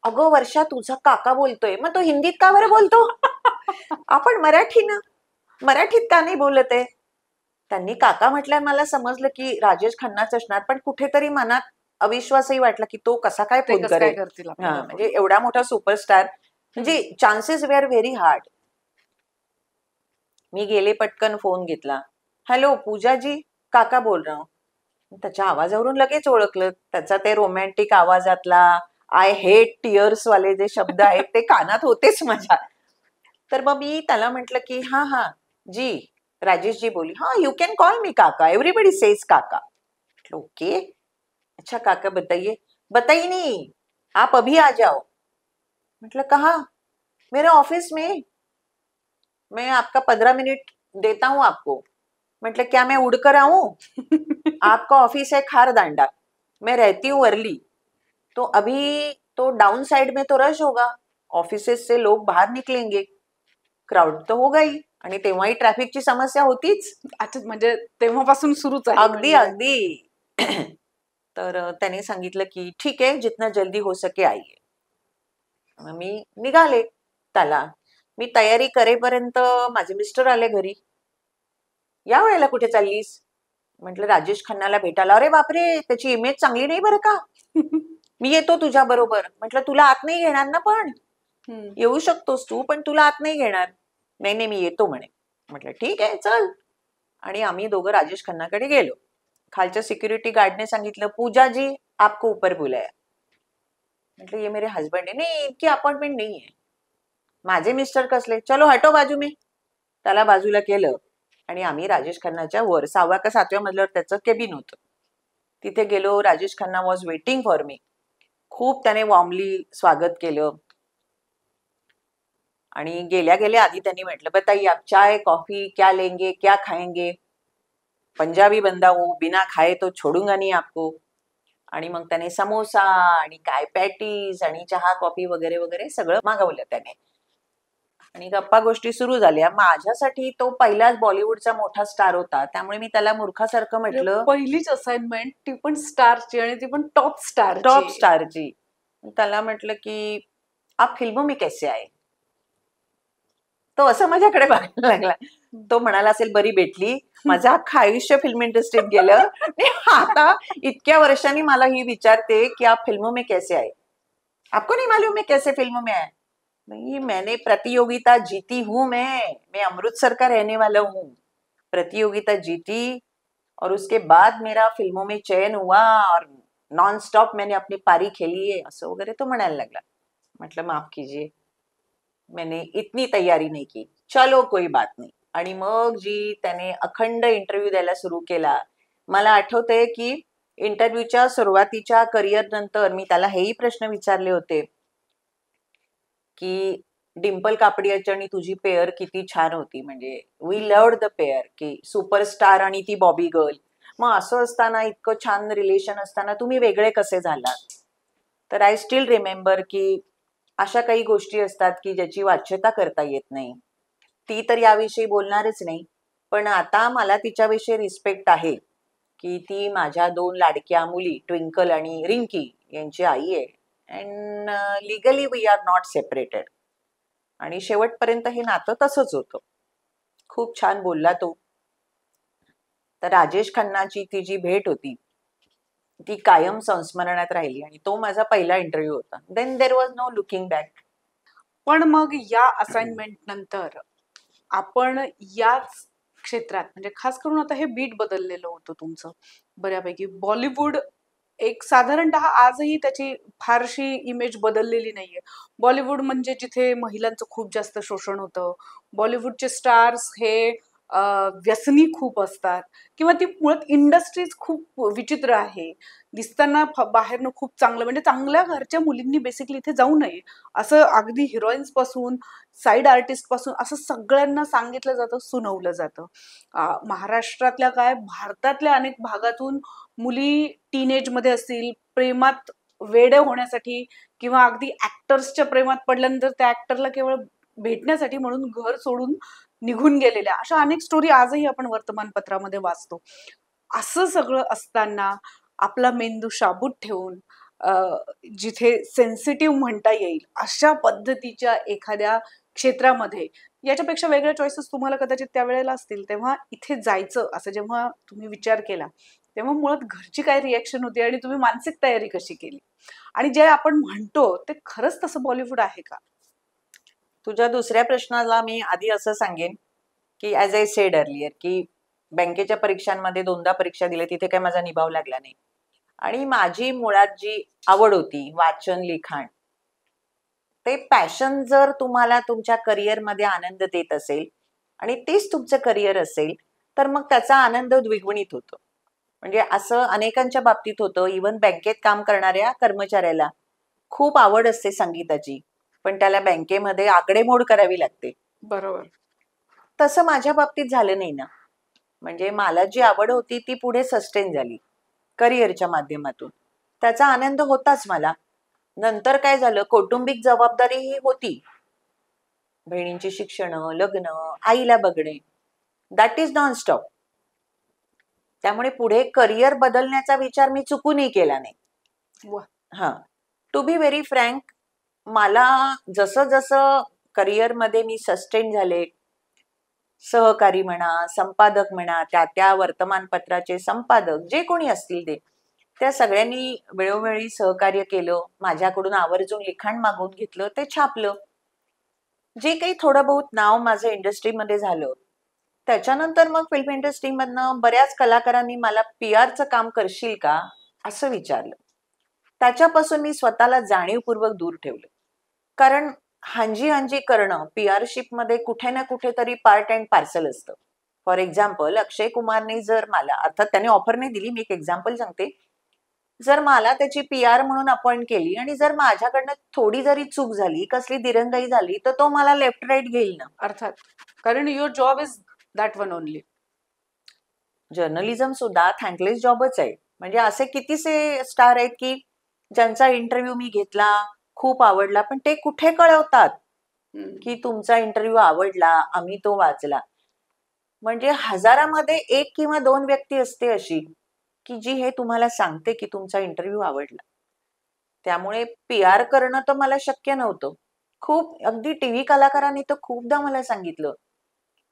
अगं वर्षा, तुझा काका बोलतोय. मग तो हिंदीत का बरं बोलतो? आपण मराठीत का नाही बोलत आहे? त्यांनी काका म्हटल्यावर मला समजलं की राजेश खन्नाच असणार, पण कुठेतरी मनात अविश्वासही वाटला की तो कसा काय ते फोन कसं काय करेल. करतील हा, आपल्याला म्हणजे फोन? एवढा मोठा सुपरस्टार, म्हणजे चान्सेस वेअर व्हेरी हार्ड. मी गेले, पटकन फोन घेतला. हॅलो पूजा जी, काका बोल रहा हूं. त्याच्या आवाजावरून लगेच ओळखलं. त्याचा ते रोमॅन्टिक आवाजातला आय हेट टीयर्स वाले जे शब्द आहेत ते कानात होतेच माझ्या. तर मग मी त्याला म्हटलं की हा हा जी, राजेश जी बोली. हाँ, यू कैन कॉल मी काका, एवरीबडी सेज काका. ओके, अच्छा काका बताइए. बताइए नहीं, आप अभी आ जाओ. मतलब कहा? मेरे ऑफिस में, मैं आपका 15 मिनट देता हूं आपको. मतलब क्या मैं उड़कर आऊं? आपका ऑफिस है खारदांडा. मैं रहती हूँ वर्ली, तो अभी तो डाउन साइड में तो रश होगा, ऑफिसेस से लोग बाहर निकलेंगे, क्राऊड तो होगा ही, आणि तेव्हाही ट्रॅफिकची समस्या होतीच. अच्छा, म्हणजे तेव्हापासून सुरूच आहे अगदी म्हणजे. अगदी. तर त्याने सांगितलं की ठीक आहे, जितना जल्दी हो सके आइए. मग मी निघाले त्याला. मी तयारी करेपर्यंत माझे मिस्टर आले घरी. या वेळेला कुठे चाललीस? म्हटलं राजेश खन्नाला भेटायला. अरे बापरे, त्याची इमेज चांगली नाही बरं का, मी येतो तुझ्या बरोबर. म्हटलं तुला आत नाही घेणार ना, पण येऊ शकतोस तू, पण तुला आत नाही घेणार. नाही नाही, मी येतो म्हणे. म्हटलं ठीक आहे, चल. आणि आम्ही दोघं राजेश खन्नाकडे गेलो. खालच्या सिक्युरिटी गार्डने सांगितलं, पूजा जी आपको ऊपर बुलाया. म्हटलं ये मेरे हस्बंड आहे. नाही, इतकी अपॉइंटमेंट नाही आहे. माझे मिस्टर कसले, चलो हटो बाजू में. त्याला बाजूला केलं आणि आम्ही राजेश खन्नाच्या वर 6व्या का 7व्या मजल्यावर त्याचं केबिन होतं. तिथे गेलो. Rajesh Khanna was waiting for me. खूप त्याने वॉर्मली स्वागत केलं. आणि गेल्या गेल्या आधी त्यांनी म्हटलं, बताइए आप चाय कॉफी क्या लेंगे, क्या खाएंगे? पंजाबी बंदा हूं, बिना खाए तो छोडूंगा नहीं आपको. आणि मग त्याने समोसा आणि काय पॅटीज आणि चहा कॉफी वगैरे वगैरे सगळं मागवलं त्याने. आणि गप्पा गोष्टी सुरू झाल्या. माझ्यासाठी तो पहिलाच बॉलिवूडचा मोठा स्टार होता, त्यामुळे मी त्याला मूर्खासारखं म्हटलं, पहिलीच असाइनमेंट, ती पण स्टारची, आणि ती पण टॉप टॉप स्टारची. स्टारची. त्याला म्हटलं की आप फिल्मों में कैसे आए? तो असं माझ्याकडे बघायला लागला. तो म्हणाला असेल बरी भेटली, माझं अख्खं आयुष्य फिल्म इंडस्ट्रीत गेलं, आणि आता इतक्या वर्षांनी मला ही विचारते की आप फिल्मों में कैसे आए? आपको नहीं मालूम मैं कैसे फिल्मों में आया? नहीं, मैंने प्रतियोगिता जीती हूं. मैं अमृतसर का रहने वाला हूँ. प्रतियोगिता जीती और उसके बाद मेरा फिल्मों में चयन हुआ और नॉन स्टॉप मैंने अपनी पारी खेली है, असं वगैरे तो म्हणायला लागला. म्हटलं माफ कीजिए, मैंने इतनी तयारी नहीं की, चलो कोई बात नहीं. आणि मग जी त्याने अखंड इंटरव्ह्यू द्यायला सुरू केला. मला आठवतंय की इंटरव्ह्यूच्या सुरुवातीच्या करिअर नंतर मी त्याला हेही प्रश्न विचारले होते की डिंपल कापडियाची आणि तुझी पेअर किती छान होती, म्हणजे वी लव्ड द पेअर, की सुपरस्टार आणि ती बॉबी गर्ल. मग असं असताना, इतकं छान रिलेशन असताना तुम्ही वेगळे कसे झालात? तर आय स्टील रिमेंबर की अशा काही गोष्टी असतात की ज्याची वाच्यता करता येत नाही. ती तर याविषयी बोलणारच नाही, पण आता मला तिच्याविषयी रिस्पेक्ट आहे की ती माझ्या 2 लाडक्या मुली ट्विंकल आणि रिंकी यांची आई आहे. And legally we are not separated. आणि शेवटपर्यंत हे नातं तसंच होतं. खूप छान बोलला तो. तर राजेश खन्नाची ती जी भेट होती ती कायम संस्मरणात राहिली, आणि तो माझा पहिला इंटरव्ह्यू होता. Then there was no looking back. पण मग या असाइनमेंट नंतर आपण याच क्षेत्रात, म्हणजे खास करून आता हे बीट बदललेलं होतं तुमचं बऱ्यापैकी. बॉलिवूड एक साधारणतः आजही त्याची फारशी इमेज बदललेली नाहीये. बॉलिवूड म्हणजे जिथे महिलांचं खूप जास्त शोषण होतं, बॉलिवूडचे स्टार्स हे व्यसनी खूप असतात, किंवा ती मुळात इंडस्ट्रीज खूप विचित्र आहे. दिसताना बाहेरनं खूप चांगलं, म्हणजे चांगल्या घरच्या मुलींनी बेसिकली इथे जाऊ नये असं अगदी हिरोईन्स पासून साईड आर्टिस्ट पासून असं सगळ्यांना सांगितलं जातं, सुनवलं जातं. महाराष्ट्रातल्या काय, भारतातल्या अनेक भागातून मुली टीनेज मध्ये असतील, प्रेमात वेडे होण्यासाठी किंवा अगदी ऍक्टर्सच्या प्रेमात पडल्यानंतर त्या ऍक्टरला केवळ भेटण्यासाठी म्हणून घर सोडून निघून गेलेल्या अशा अनेक स्टोरी आजही आपण वर्तमानपत्रामध्ये वाचतो. असं सगळं असताना आपला मेंदू शाबूत ठेवून जिथे सेन्सिटिव्ह म्हणता येईल अशा पद्धतीच्या एखाद्या क्षेत्रामध्ये, याच्यापेक्षा वेगळ्या चॉईसेस तुम्हाला कदाचित त्यावेळेला असतील, तेव्हा इथे जायचं असं जेव्हा तुम्ही विचार केला, तेव्हा मुळात घरची काय रिॲक्शन होती आणि तुम्ही मानसिक तयारी कशी केली? आणि जे आपण म्हणतो ते खरंच तसं बॉलिवूड आहे का? तुझ्या दुसऱ्या प्रश्नाला मी आधी असं सांगेन की ॲज आय सेड अर्लियर की बँकेच्या परीक्षांमध्ये 2दा परीक्षा दिल्या, तिथे काही माझा निभाव लागला नाही. आणि माझी मुळात जी आवड होती, वाचन लिखाण, ते पॅशन जर तुम्हाला तुमच्या करिअरमध्ये आनंद देत असेल आणि तेच तुमचं करिअर असेल, तर मग त्याचा आनंद द्विगुणित होतो. म्हणजे असं अनेकांच्या बाबतीत होतं. इव्हन बँकेत काम करणाऱ्या कर्मचाऱ्याला खूप आवड असते संगीताची, पण त्याला बँकेमध्ये आकडेमोड करावी लागते. बरोबर. तसं माझ्या बाबतीत झालं नाही ना. म्हणजे मला जी आवड होती ती पुढे सस्टेन झाली करिअरच्या माध्यमातून. त्याचा आनंद होताच मला. नंतर काय झालं, कौटुंबिक जबाबदारी ही होती, बहिणींची शिक्षण, लग्न, आईला बघणे, दॅट इज नॉन स्टॉप. त्यामुळे पुढे करिअर बदलण्याचा विचार मी चुकूनही केला नाही. वा. हा, टू बी व्हेरी फ्रँक, मला जसं जसं करिअरमध्ये मी सस्टेन झाले, सहकारी म्हणा, संपादक म्हणा, त्या वर्तमानपत्राचे संपादक जे कोणी असतील ते, त्या सगळ्यांनी वेळोवेळी सहकार्य केलं. माझ्याकडून आवर्जून लिखाण मागवून घेतलं, ते छापलं. जे काही थोडं बहुत नाव माझं इंडस्ट्रीमध्ये झालं, त्याच्यानंतर मग फिल्म इंडस्ट्रीमधनं बऱ्याच कलाकारांनी मला PR चं काम करशील का असं विचारलं. त्याच्यापासून मी स्वतःला जाणीवपूर्वक दूर ठेवलं. कारण हांजी हांजी करणं PR मध्ये कुठे ना कुठेतरी पार्ट अँड पार्सल असतं. फॉर एक्झाम्पल, अक्षय कुमारने जर मला, अर्थात त्याने ऑफर नाही दिली, मी एक एक्झाम्पल सांगते, जर मला त्याची PR म्हणून अपॉइंट केली आणि जर माझ्याकडनं थोडी जरी चूक झाली, कसली दिरंगाई झाली, तर तो मला लेफ्ट राईट घेईल ना. अर्थात, कारण your job is that one only. Journalism सुद्धा थँकलेस जॉबच आहे. म्हणजे असे कितीसे स्टार आहेत की ज्यांचा इंटरव्ह्यू मी घेतला, खूप आवडला, पण ते कुठे कळवतात की तुमचा इंटरव्ह्यू आवडला, आम्ही तो वाचला. म्हणजे हजारामध्ये 1 किंवा 2 व्यक्ती असते अशी की जी हे तुम्हाला सांगते की तुमचा इंटरव्ह्यू आवडला. त्यामुळे PR करणं तर मला शक्य नव्हतं. खूप अगदी टीव्ही कलाकारांनी तर खूपदा मला सांगितलं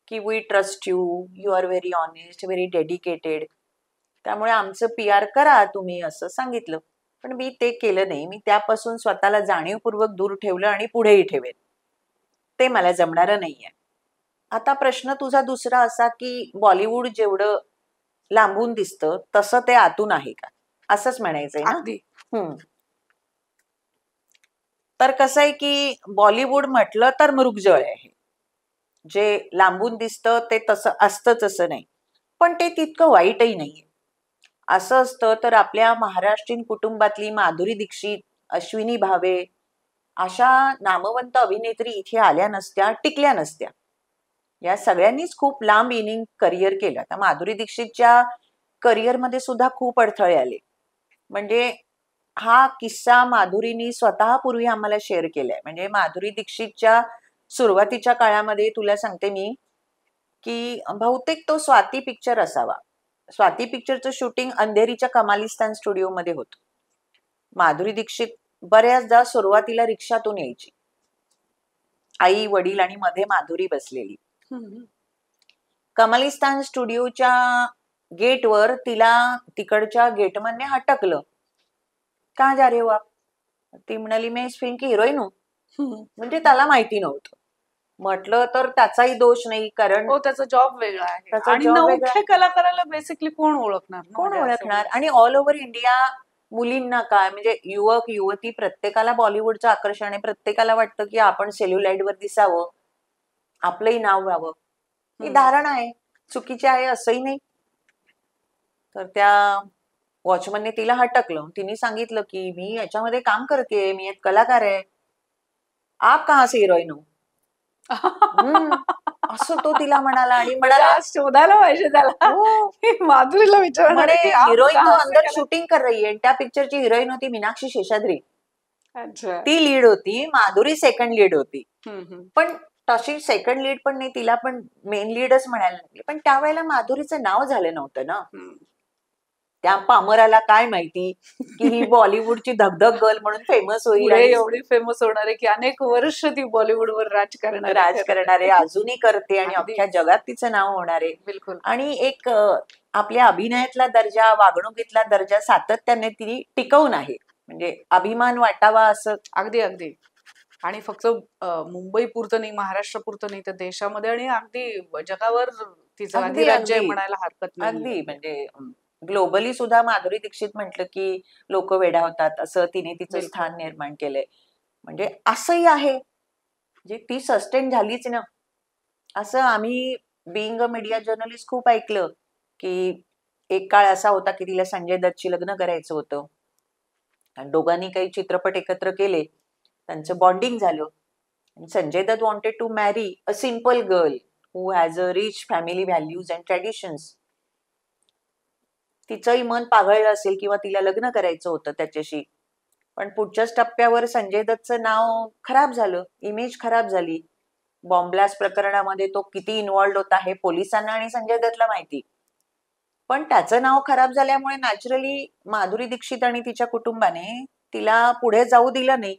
की we trust you, you are very honest, very dedicated, त्यामुळे आमचं PR करा तुम्ही, असं सांगितलं. पण मी ते केलं नाही. मी त्यापासून स्वतःला जाणीवपूर्वक दूर ठेवलं आणि पुढेही ठेवेन. ते मला जमणारं नाहीये. आता प्रश्न तुझा दुसरा असा की बॉलिवूड जेवढं लांबून दिसतं तसं ते आतून आहे का, असंच म्हणायचंय ना. अगदी. तर कसं आहे की बॉलिवूड म्हटलं तर मृगजळ आहे. जे लांबून दिसतं ते तसं असतंच असं नाही, पण ते तितकं वाईटही नाहीये. असं असतं तर आपल्या महाराष्ट्रीयन कुटुंबातली माधुरी दीक्षित, अश्विनी भावे अशा नामवंत अभिनेत्री इथे आल्या नसत्या, टिकल्या नसत्या. या सगळ्यांनीच खूप लांब इनिंग करिअर केलं. आता माधुरी दीक्षितच्या करिअरमध्ये सुद्धा खूप अडथळे आले. म्हणजे हा किस्सा माधुरीनी स्वतः पूर्वी आम्हाला शेअर केलाय. म्हणजे माधुरी दीक्षितच्या सुरुवातीच्या काळामध्ये तुला सांगते मी की बहुतेक तो स्वाती पिक्चर असावा. स्वाती पिक्चरचं शूटिंग अंधेरीच्या कमालिस्तान स्टुडिओमध्ये होतं. माधुरी दीक्षित बऱ्याचदा सुरुवातीला रिक्षातून यायची, आई वडील आणि मध्ये माधुरी बसलेली. कमालिस्तान स्टुडिओच्या गेटवर तिला तिकडच्या गेटमनने हटकलं. का जा रे हो आप? ती म्हणाली मी इस फिल्म की हिरोईन हूं. म्हणजे त्याला माहिती नव्हतं. म्हटलं तर त्याचाही दोष नाही, कारण हो, त्याचा जॉब वेगळा आहे त्याचा आणि जॉब वेगळा. नवख्या कलाकाराला बेसिकली कोण ओळखणार ना, कोण म्हणजे असं ओळखणार? म्हणजे. आणि ऑल ओव्हर इंडिया मुलींना काय, म्हणजे युवक युवती प्रत्येकाला बॉलिवूडचं आकर्षण आहे. प्रत्येकाला वाटतं की आपण सेल्युलाइड वर दिसावं, आपलंही नाव व्हावं. ही धारणा आहे, चुकीची आहे असंही नाही. तर त्या वॉचमनने तिला हटकलं. तिने सांगितलं की मी याच्यामध्ये काम करते, मी एक कलाकार आहे. आप कहाँ से हिरोईन हो? असं तो तिला म्हणाला आणि म्हणजे म्हणाला आज शोधायला पाहिजे त्याला. हो, माधुरीला विचारणार म्हणे आहे की आप हिरोईन तो कहाँ से अंदर कला-" शूटिंग कर रही है. त्या पिक्चरची हिरोईन होती मीनाक्षी शेषाद्री. अच्छा. ती लीड होती, माधुरी सेकंड लीड होती. हम्म. पण तशी सेकंड लीड पण नाही, तिला पण मेन लीडच म्हणायला लागली. पण त्यावेळेला माधुरीचं नाव झालं नव्हतं ना. त्या पामराला काय माहिती की ही बॉलिवूडची धगधग गर्ल म्हणून फेमस होईल पुढे आणि एवढी फेमस होणार आहे की अनेक वर्ष ती बॉलिवूडवर राज करणार आहे. राज करणारे अजूनही करते आणि अगदी. अख्ख्या जगात तिचं नाव होणार आहे. बिलकुल. आणि एक आपल्या अभिनयातला दर्जा, वागणुकीतला दर्जा सातत्याने ती टिकवून आहे. म्हणजे अभिमान वाटावा असं. अगदी अगदी. आणि फक्त मुंबई पुरतं नाही, महाराष्ट्र पुरतं नाही, तर देशामध्ये आणि अगदी जगावर तिचं अगदी अधिराज्य आहे अगदी म्हणायला हरकत नाही. अगदी म्हणजे ग्लोबली सुद्धा माधुरी दीक्षित म्हटलं की लोक वेडा होतात, असं तिने तिचं बिलकुल. स्थान निर्माण केलंय. म्हणजे असंही आहे जे ती सस्टेन झालीच ना. असं आम्ही बिईंग अ मीडिया जर्नलिस्ट खूप ऐकलं की एक काळ असा होता की तिला संजय दत्तशी लग्न करायचं होतं आणि दोघांनी काही चित्रपट एकत्र केले, त्यांचं बॉन्डिंग झालं. Sanjay Dutt wanted to marry a simple girl who has a rich family values and traditions. तिचंही मन पाघळलं असेल किंवा तिला लग्न करायचं होतं त्याच्याशी. पण पुढच्याच टप्प्यावर संजय दत्तचं नाव खराब झालं, इमेज खराब झाली. बॉम्ब ब्लास्ट प्रकरणामध्ये तो किती इन्व्हॉल्ड होता हे पोलिसांना आणि संजय दत्तला माहिती. पण त्याचं नाव खराब झाल्यामुळे नॅचरली माधुरी दीक्षित आणि तिच्या कुटुंबाने तिला पुढे जाऊ दिलं नाही.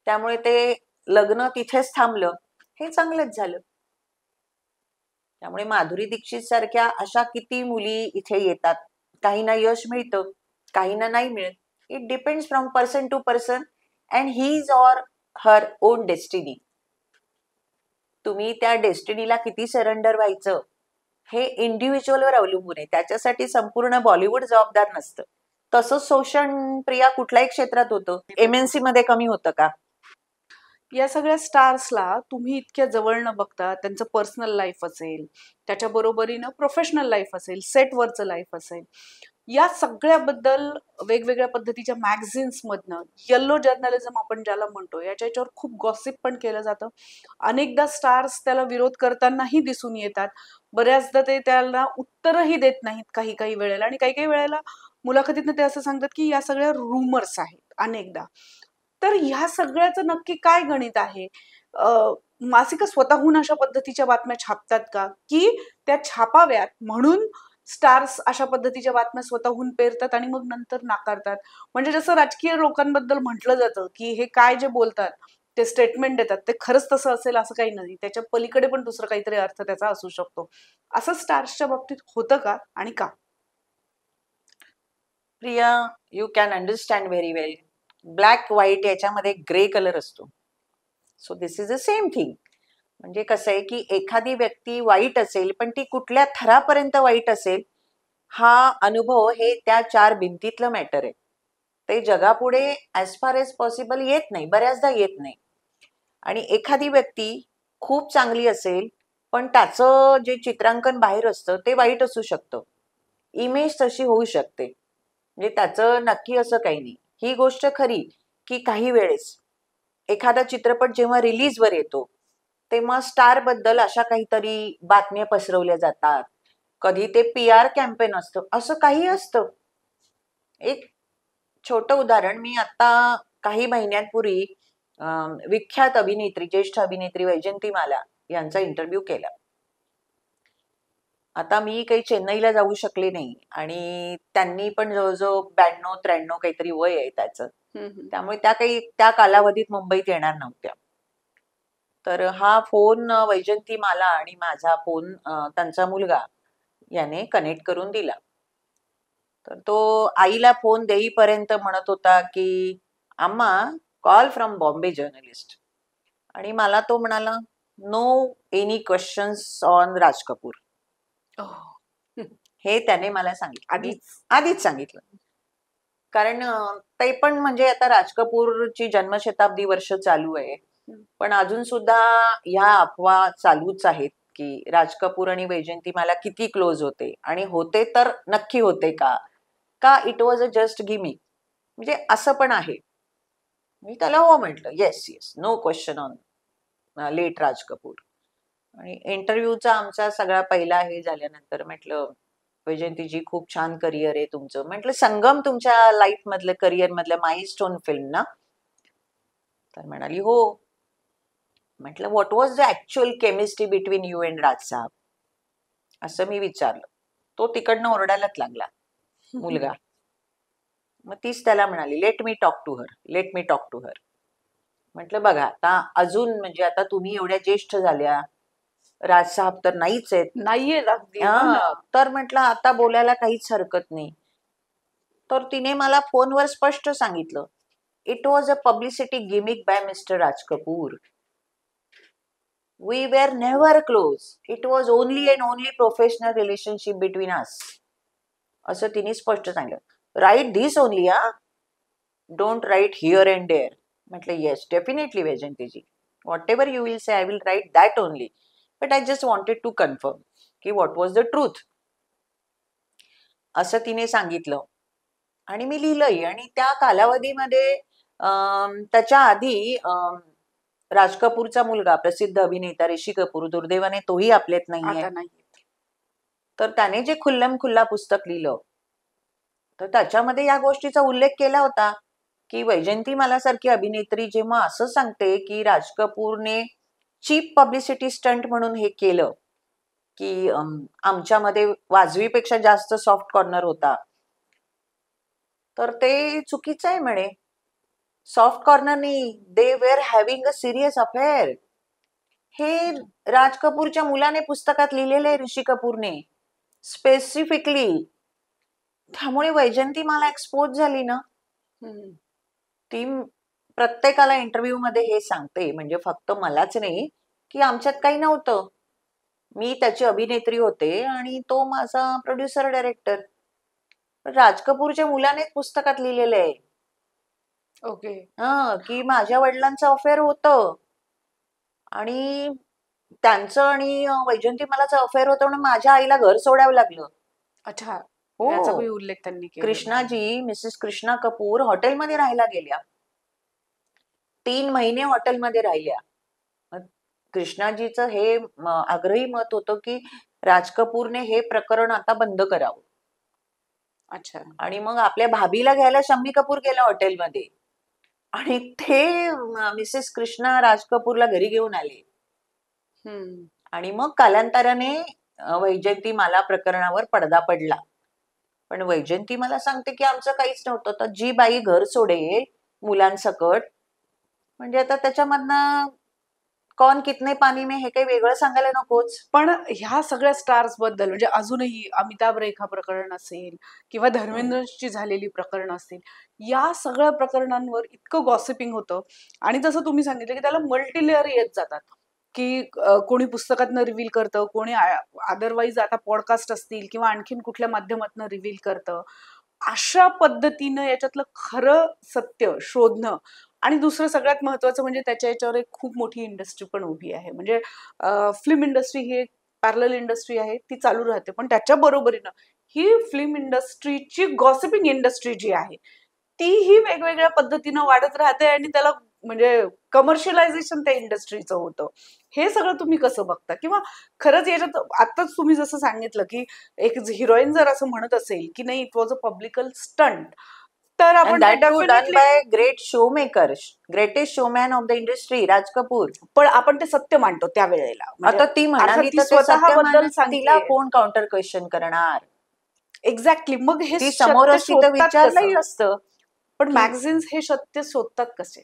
त्यामुळे ते लग्न तिथेच थांबलं. हे चांगलंच झालं. त्यामुळे माधुरी दीक्षित सारख्या अशा किती मुली इथे येतात. काहींना यश मिळतं, काहींना नाही मिळत. It depends from person to person and his or her own destiny. तुम्ही त्या डेस्टिनीला किती सरेंडर व्हायचं हे इंडिव्हिज्युअलवर अवलंबून आहे. त्याच्यासाठी संपूर्ण बॉलिवूड जबाबदार नसतं. तसंच शोषण प्रिया कुठल्याही क्षेत्रात होतं. MNC मध्ये कमी होतं का? या सगळ्या स्टार्सला तुम्ही इतक्या जवळ न बघता त्यांचं पर्सनल लाईफ असेल, त्याच्या बरोबरीनं प्रोफेशनल लाईफ असेल, सेटवरचं लाईफ असेल, या सगळ्याबद्दल वेगवेगळ्या पद्धतीच्या मॅगझिन्स मधनं येल्लो जर्नलिझम आपण ज्याला म्हणतो याच्यावर खूप गॉसिप पण केलं जातं. अनेकदा स्टार्स त्याला विरोध करतानाही दिसून येतात. बऱ्याचदा ते त्याला उत्तरही देत नाहीत काही काही वेळेला, आणि काही काही वेळेला मुलाखतीतनं ते असं सांगतात की या सगळ्या रूमर्स आहेत अनेकदा. तर ह्या सगळ्याचं नक्की काय गणित आहे? मासिकं स्वतःहून अशा पद्धतीच्या बातम्या छापतात का, की त्या छापाव्यात म्हणून स्टार्स अशा पद्धतीच्या बातम्या स्वतःहून पेरतात आणि मग नंतर नाकारतात? म्हणजे जसं राजकीय लोकांबद्दल म्हटलं जातं की हे काय जे बोलतात, ते स्टेटमेंट देतात, ते खरंच तसं असेल असं काही नाही, त्याच्या पलीकडे पण दुसरं काहीतरी अर्थ त्याचा असू शकतो. असं स्टार्सच्या बाबतीत होतं का आणि का? Priya, you can understand very well. Black white याच्यामध्ये ग्रे कलर असतो. So this is a same thing. म्हणजे कसं आहे की एखादी व्यक्ती वाईट असेल, पण ती कुठल्या थरापर्यंत वाईट असेल हा अनुभव हे त्या 4 भिंतीतलं मॅटर आहे. ते जगापुढे ॲज फार एज पॉसिबल येत नाही, बऱ्याचदा येत नाही. आणि एखादी व्यक्ती खूप चांगली असेल, पण त्याचं जे चित्रांकन बाहेर असतं ते वाईट असू शकतं. इमेज तशी होऊ शकते. म्हणजे त्याचं नक्की असं काही नाही. ही गोष्ट खरी की काही वेळेस एखादा चित्रपट जेव्हा रिलीजवर येतो तेव्हा स्टार बद्दल अशा काहीतरी बातम्या पसरवल्या जातात. कधी ते PR कॅम्पेन असतं, असं काही असतं. एक छोटं उदाहरण, मी आता काही महिन्यांपूर्वी विख्यात अभिनेत्री, ज्येष्ठ अभिनेत्री वैजयंतीमाला यांचा इंटरव्ह्यू केला. आता मी काही चेन्नईला जाऊ शकले नाही आणि त्यांनी पण जवळजवळ 92-93 काहीतरी वय आहे त्याचं. त्यामुळे त्या कालावधीत मुंबईत येणार नव्हत्या. तर हा फोन वैजयंतीमाला आणि माझा फोन त्यांचा मुलगा याने कनेक्ट करून दिला. तर तो आईला फोन देईपर्यंत म्हणत होता की अम्मा, कॉल फ्रॉम बॉम्बे जर्नलिस्ट. आणि मला तो म्हणाला, no any questions on Raj Kapoor. हे त्याने मला सांगितलं, आधीच सांगितलं. कारण ते पण म्हणजे आता राज कपूरची जन्मशताब्दी वर्ष चालू आहे, पण अजून सुद्धा ह्या अफवा चालूच आहेत की राज कपूर आणि वैजयंतीमाला किती क्लोज होते, आणि होते तर नक्की होते का it was a just gimmick. म्हणजे असं पण आहे. मी त्याला हो म्हटलं, yes yes, no question on late Raj Kapoor. आणि इंटरव्ह्यूचा आमचा सगळा पहिला हे झाल्यानंतर म्हटलं, वैजयंतीजी खूप छान करिअर आहे तुमचं. म्हटलं संगम तुमच्या लाईफ मधलं, करिअर मधलं माइलस्टोन फिल्म ना? तर म्हणाली हो. म्हटलं what was the actual chemistry between you and Raj saheb, असं मी विचारलं. तो तिकडनं ओरडायलाच लागला मुलगा. मग तीच त्याला म्हणाली, let me talk to her, let me talk to her. म्हटलं बघा, आता अजून म्हणजे आता तुम्ही एवढ्या ज्येष्ठ झाल्या, राज साहेब तर नाहीच आहेत, नाहीये तर म्हटलं आता बोलायला काहीच हरकत नाही. तर तिने मला फोनवर स्पष्ट सांगितलं, it was a publicity gimmick by mister Raj Kapoor. We were never close. It was only and only professional relationship between us. असं तिने स्पष्ट सांगितलं. Write this only, don't write here and there. म्हटलं yes definitely Vyjayanthiji, whatever you will say I will write that only, but I just wanted to confirm की what was the truth. असं तिने सांगितलं आणि मी लिहिलंही. आणि त्या कालावधीमध्ये त्याच्या आधी राज कपूरचा मुलगा, प्रसिद्ध अभिनेता ऋषी कपूर, दुर्दैवाने तोही आपल्यात नाहीये. तर त्याने जे खुल्लम खुल्ला पुस्तक लिहिलं तर त्याच्यामध्ये या गोष्टीचा उल्लेख केला होता की वैजयंती मला सारखी अभिनेत्री जेव्हा असं सांगते की राज कपूरने चीप पब्लिसिटी स्टंट म्हणून हे केलं की आमच्यामध्ये वाजवीपेक्षा जास्त सॉफ्ट कॉर्नर होता, तर ते चुकीचं आहे म्हणे. सॉफ्ट कॉर्नरनी they were having a serious affair. हे राज कपूरच्या मुलाने पुस्तकात लिहिलेलं आहे, ऋषी कपूरने स्पेसिफिकली. त्यामुळे वैजयंती मला एक्सपोज झाली ना, ती प्रत्येकाला इंटरव्ह्यू मध्ये हे सांगते, म्हणजे फक्त मलाच नाही, की आमच्यात काही नव्हतं. मी त्याची अभिनेत्री होते आणि तो माझा प्रोड्युसर डायरेक्टर. राज कपूरच्या मुलानेच पुस्तकात लिहिलेलं आहे ओके. की माझ्या वडिलांचं अफेअर होतं आणि त्यांचं आणि वैजयंती मलाचं अफेअर होतं म्हणून माझ्या आईला घर सोडावं लागलं. अच्छा, याचा हो, उल्लेख त्यांनी केला. कृष्णाजी, मिसेस कृष्णा कपूर हॉटेलमध्ये राहायला गेल्या, 3 महिने हॉटेलमध्ये राहिल्या. कृष्णाजीचं हे आग्रही मत होतं की राज कपूरने हे प्रकरण आता बंद करावं. अच्छा. आणि मग आपल्या भाभीला घ्यायला शम्मी कपूर गेला हॉटेलमध्ये आणि ते मिसेस कृष्णा राज कपूरला घरी घेऊन आले. आणि मग कालांतराने वैजयंती मला प्रकरणावर पडदा पडला. पण वैजयंती मला सांगते की आमचं काहीच नव्हतं. तर जी बाई घर सोडेल मुलांसकट, म्हणजे आता त्याच्यामधनं कौन कितने पानी में हे काही वेगळं सांगायला नकोच. पण ह्या सगळ्या स्टार्स बद्दल म्हणजे अजूनही अमिताभ रेखा प्रकरण असेल किंवा धर्मेंद्रची झालेली प्रकरण असेल, या सगळ्या प्रकरणांवर इतकं गॉसिपिंग होतं आणि जसं तुम्ही सांगितलं की त्याला मल्टी लेअर येत जातात की कोणी पुस्तकातनं रिव्हील करतं, कोणी अदरवाईज आता पॉडकास्ट असतील किंवा आणखीन कुठल्या माध्यमातून रिव्हील करतं. अशा पद्धतीनं याच्यातलं खरं सत्य शोधणं आणि दुसरं सगळ्यात महत्वाचं म्हणजे त्याच्या याच्यावर एक खूप मोठी इंडस्ट्री पण उभी आहे. म्हणजे फिल्म इंडस्ट्री ही एक पॅरलल इंडस्ट्री आहे, ती चालू राहते. पण त्याच्या बरोबरीनं ही फिल्म इंडस्ट्रीची गॉसिपिंग इंडस्ट्री जी आहे, तीही वेगवेगळ्या पद्धतीनं वाढत राहते आणि त्याला म्हणजे कमर्शियलायझेशन त्या इंडस्ट्रीचं होतं. हे सगळं तुम्ही कसं बघता? किंवा खरंच याच्यात आत्ताच तुम्ही जसं सांगितलं, की एक हिरोईन जर असं म्हणत असेल, की नाही इट वॉज अ पब्लिकल स्टंट, तर And आपण ते that too done definitely by great showmaker, greatest showman of the industry, Raj Kapoor. पण आपण ते सत्य मानतो त्यावेळेला. म्हणजे आता ती अर्थात म्हणाली ती तर ते सत्य स्वतःबद्दल मानणार, तिला सांगतेय. कोण काउंटर क्वेश्चन करणार? एक्झॅक्टली. मग हे ती समोर सत्य असती तर शोधतात विचारलंही कसं? असतं पण की मॅगझिन्स हे सत्य शोधतात कसे?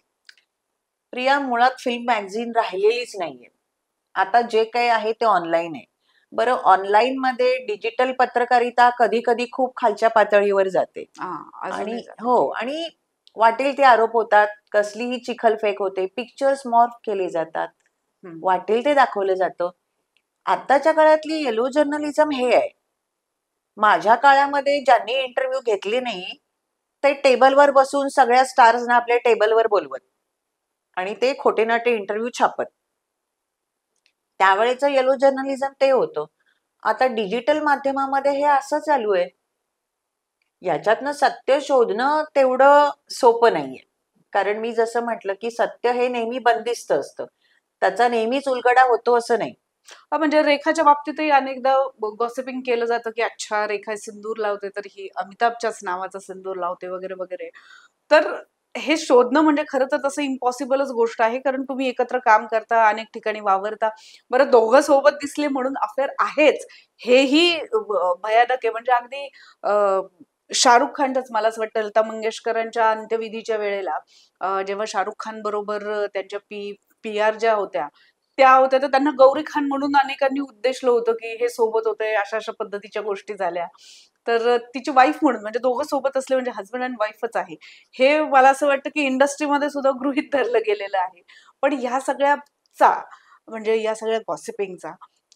प्रिया, मुळात फिल्म मॅगझिन राहिलेलीच नाहीये. आता जे काही आहे ते ऑनलाईन आहे. बरं, ऑनलाईन मध्ये डिजिटल पत्रकारिता कधी कधी खूप खालच्या पातळीवर जाते आणि अजूनही जाते हो, ती. आणि वाटेल ते आरोप होतात, कसलीही चिखलफेक होते, पिक्चर्स मॉर्फ केले जातात, वाटेल ते दाखवलं जातं. आताच्या काळातली येलो जर्नलिझम हे आहे. माझ्या काळामध्ये ज्यांनी इंटरव्ह्यू घेतले नाही ते टेबलवर बसून सगळ्या स्टार्सना आपल्या टेबलवर बोलवत आणि ते खोटे नाटे इंटरव्ह्यू छापत. त्यावेळेचं येलो जर्नलिझम ते होतं. आता डिजिटल माध्यमामध्ये हे असं चालू आहे. याच्यातनं सत्य शोधणं तेवढं सोपं नाहीये. कारण मी जसं म्हटलं की सत्य हे नेहमी बंदिस्त असतं, त्याचा नेहमीच उलगडा होतो असं नाही. म्हणजे रेखाच्या बाबतीतही अनेकदा गॉसिपिंग केलं जातं, की अच्छा रेखा सिंदूर लावते तर ही अमिताभच्याच नावाचा सिंदूर लावते वगैरे वगैरे. तर हे शोधणं म्हणजे खरं तर तसं इम्पॉसिबलच गोष्ट आहे, कारण तुम्ही एकत्र काम करता, अनेक ठिकाणी वावरता. बरं, दोघं सोबत दिसले म्हणून अफेअर आहेच, हेही भयानक आहे. म्हणजे अगदी शाहरुख खानच मला असं वाटतं लता मंगेशकरांच्या अंत्यविधीच्या वेळेला जेव्हा शाहरुख खान बरोबर त्यांच्या PR ज्या होत्या त्या होत्या, तर त्यांना गौरी खान म्हणून अनेकांनी उद्देशलं होतं, की हे सोबत होते, अशा-अशा पद्धतीच्या गोष्टी झाल्या. तर तिची वाईफ म्हणून म्हणजे दोघं सोबत असले म्हणजे हसबंड अँड वाईफच आहे. हे मला असं वाटतं, की इंडस्ट्रीमध्ये सुद्धा गृहीत धरलं गेलेलं आहे. पण ह्या सगळ्याचा म्हणजे या सगळ्या गॉसिपिंगचा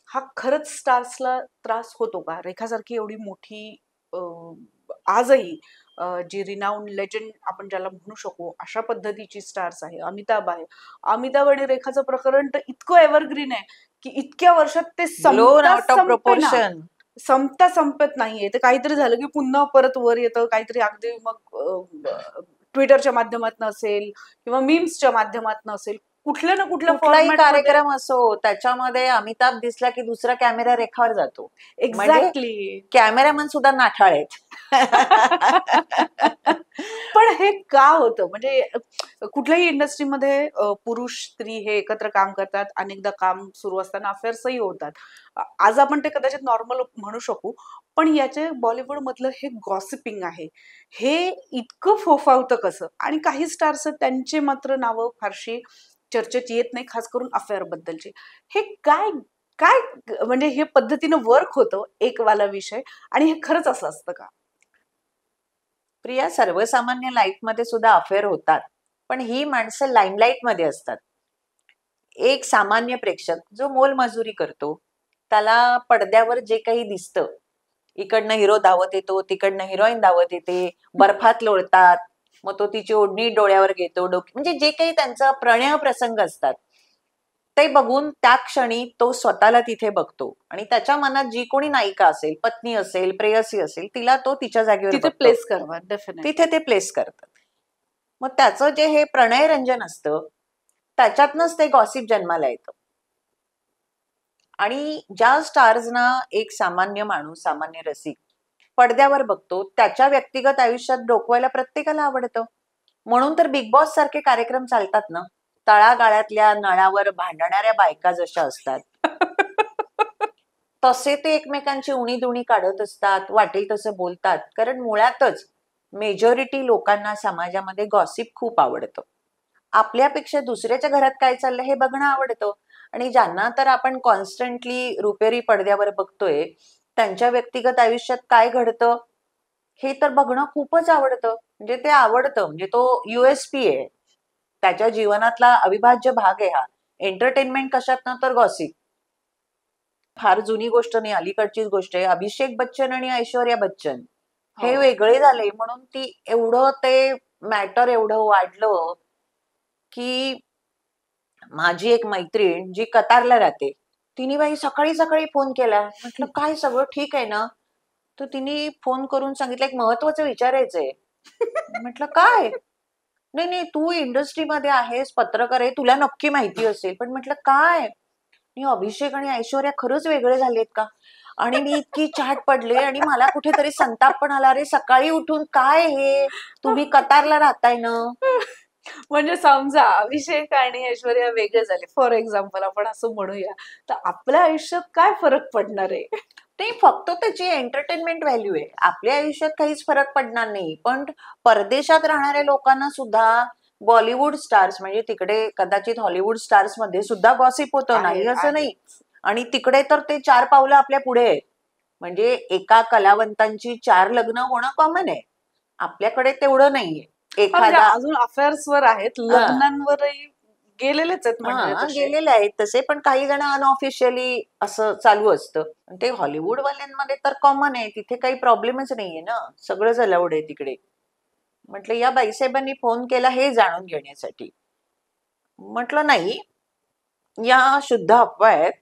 हा खरंच स्टार्सला त्रास होतो का? रेखासारखी एवढी मोठी अ, आजही जी रिनाउंड लेजेंड आपण ज्याला म्हणू शकू, अशा पद्धतीची स्टार्स आहे. अमिताभ आहे. अमिताभ आणि रेखाचं प्रकरण तर इतकं एव्हरग्रीन आहे, की इतक्या वर्षात ते ब्लोन आउट ऑफ संपेना. प्रपोर्शन. संपत नाहीये. ते काहीतरी झालं की पुन्हा परत वर येतं. काहीतरी अगदी मग ट्विटरच्या माध्यमातून असेल किंवा मीम्सच्या माध्यमातून असेल. कुठल्या ना कुठल्या कुठलाही फॉर्मॅट मध्ये. कार्यक्रम असो त्याच्यामध्ये अमिताभ दिसला की दुसरा कॅमेरा रेखावर जातो. म्हणजे एक्झॅक्टली. कॅमेरामन सुद्धा नाठाळ आहेत. पण हे का होतं म्हणजे कुठल्याही इंडस्ट्रीमध्ये पुरुष स्त्री हे एकत्र काम करतात, अनेकदा काम सुरू असताना अफेअर्सही होतात. आज आपण ते कदाचित नॉर्मल म्हणू शकू, पण याचे बॉलिवूड मधलं हे गॉसिपिंग आहे, हे इतकं फोफावतं कसं? आणि काही स्टार्स त्यांचे मात्र नावं फारशी चर्चेत येत नाही, खास करून अफेअर बद्दलची. हे काय काय म्हणजे हे पद्धतीनं वर्क होतं एक वाला विषय, आणि हे खरंच असं असतं का? प्रिया, सर्वसामान्य लाईफ मध्ये सुद्धा अफेअर होतात, पण ही माणसं लाईमलाईट मध्ये असतात. एक सामान्य प्रेक्षक जो मोलमजुरी करतो, त्याला पडद्यावर जे काही दिसतं, इकडनं हिरो धावत येतो, तिकडनं हिरोईन धावत येते, बर्फात लोळतात, मग तो तिची ओढणी डोळ्यावर घेतो, म्हणजे जे काही त्यांचा प्रणय प्रसंग असतात ते बघून त्या क्षणी तो स्वतःला तिथे बघतो आणि त्याच्या मनात जी कोणी नायिका असेल, पत्नी असेल, प्रेयसी असेल, तिला तो तिच्या जागेवर तिथे बघतो, प्लेस करवा डेफिनेटली. तिथे ते प्लेस करतात. मग त्याचं जे हे प्रणयरंजन असतं त्याच्यातनच ते गॉसिप जन्माला येतं. आणि ज्या स्टार्सना एक सामान्य माणूस, सामान्य रसिक पडद्यावर बघतो, त्याच्या व्यक्तिगत आयुष्यात डोकवायला प्रत्येकाला आवडतं. म्हणून तर बिग बॉस सारखे कार्यक्रम चालतात ना. तळागाळातल्या नळावर भांडणाऱ्या बायका जशा असतात तसे ते एकमेकांची उणीधुणी काढत असतात, वाटेल तसं बोलतात. कारण मुळातच मेजॉरिटी लोकांना समाजामध्ये गॉसिप खूप आवडतं. आपल्यापेक्षा दुसऱ्याच्या घरात काय चाललंय हे बघणं आवडतं. आणि ज्यांना तर आपण कॉन्स्टंटली रुपेरी पडद्यावर बघतोय, त्यांच्या व्यक्तिगत आयुष्यात काय घडतं हे तर बघणं खूपच आवडतं. म्हणजे ते आवडतं, म्हणजे तो USP आहे. त्याच्या जीवनातला अविभाज्य भाग आहे हा. एंटरटेनमेंट कशात ना तर गॉसिप. फार जुनी गोष्ट नाही, अलीकडचीच गोष्ट आहे. अभिषेक बच्चन आणि ऐश्वर्या बच्चन हे वेगळे झाले म्हणून ती एवढं ते मॅटर एवढं वाढलं की माझी एक मैत्रीण जी कतारला राहते, तिने बाई सकाळी सकाळी फोन केला. म्हटलं काय सगळं ठीक आहे ना? तर तिने फोन करून सांगितलं एक महत्वाचं विचारायचंय. म्हटलं काय? नाही नाही, तू इंडस्ट्रीमध्ये आहेस, पत्रकार आहे, तुला नक्की माहिती असेल. पण म्हटलं काय? मी अभिषेक आणि ऐश्वर्या खरंच वेगळे झालेत का? आणि मी इतकी चाट पडले आणि मला कुठेतरी संताप पण आला. अरे सकाळी उठून काय हे? तुम्ही कतारला राहताय ना? म्हणजे समजा अभिषेक आणि ऐश्वर्या वेगळे झाले फॉर एक्झाम्पल, आपण असं म्हणूया, तर आपल्या आयुष्यात काय फरक पडणार आहे? ते फक्त त्याची एंटरटेनमेंट व्हॅल्यू आहे. आपल्या आयुष्यात काहीच फरक पडणार नाही. पण परदेशात राहणाऱ्या लोकांना सुद्धा बॉलिवूड स्टार्स, म्हणजे तिकडे कदाचित हॉलिवूड स्टार्स मध्ये सुद्धा गॉसिप होतं, नाही असं नाही. आणि तिकडे तर ते 4 पावलं आपल्या पुढे आहेत. म्हणजे एका कलावंतांची 4 लग्न होणं कॉमन आहे. आपल्याकडे तेवढं नाहीये. म्हणजे एखादा अजून अफेअर्स वर आहेत, लग्नांवरही गेलेलेच आहेत म्हणजे हा तसे. गेलेले आहेत तसे, पण काही जण अनऑफिशियली असं चालू असतं. ते हॉलिवूड वाल्यांमध्ये तर कॉमन आहे, तिथे काही प्रॉब्लेमच नाहीये ना, सगळंच अलाउड आहे तिकडे. म्हटलं या बाईसाहेबांनी फोन केला हे जाणून घेण्यासाठी. म्हटलं नाही, या शुद्ध अफवा आहेत,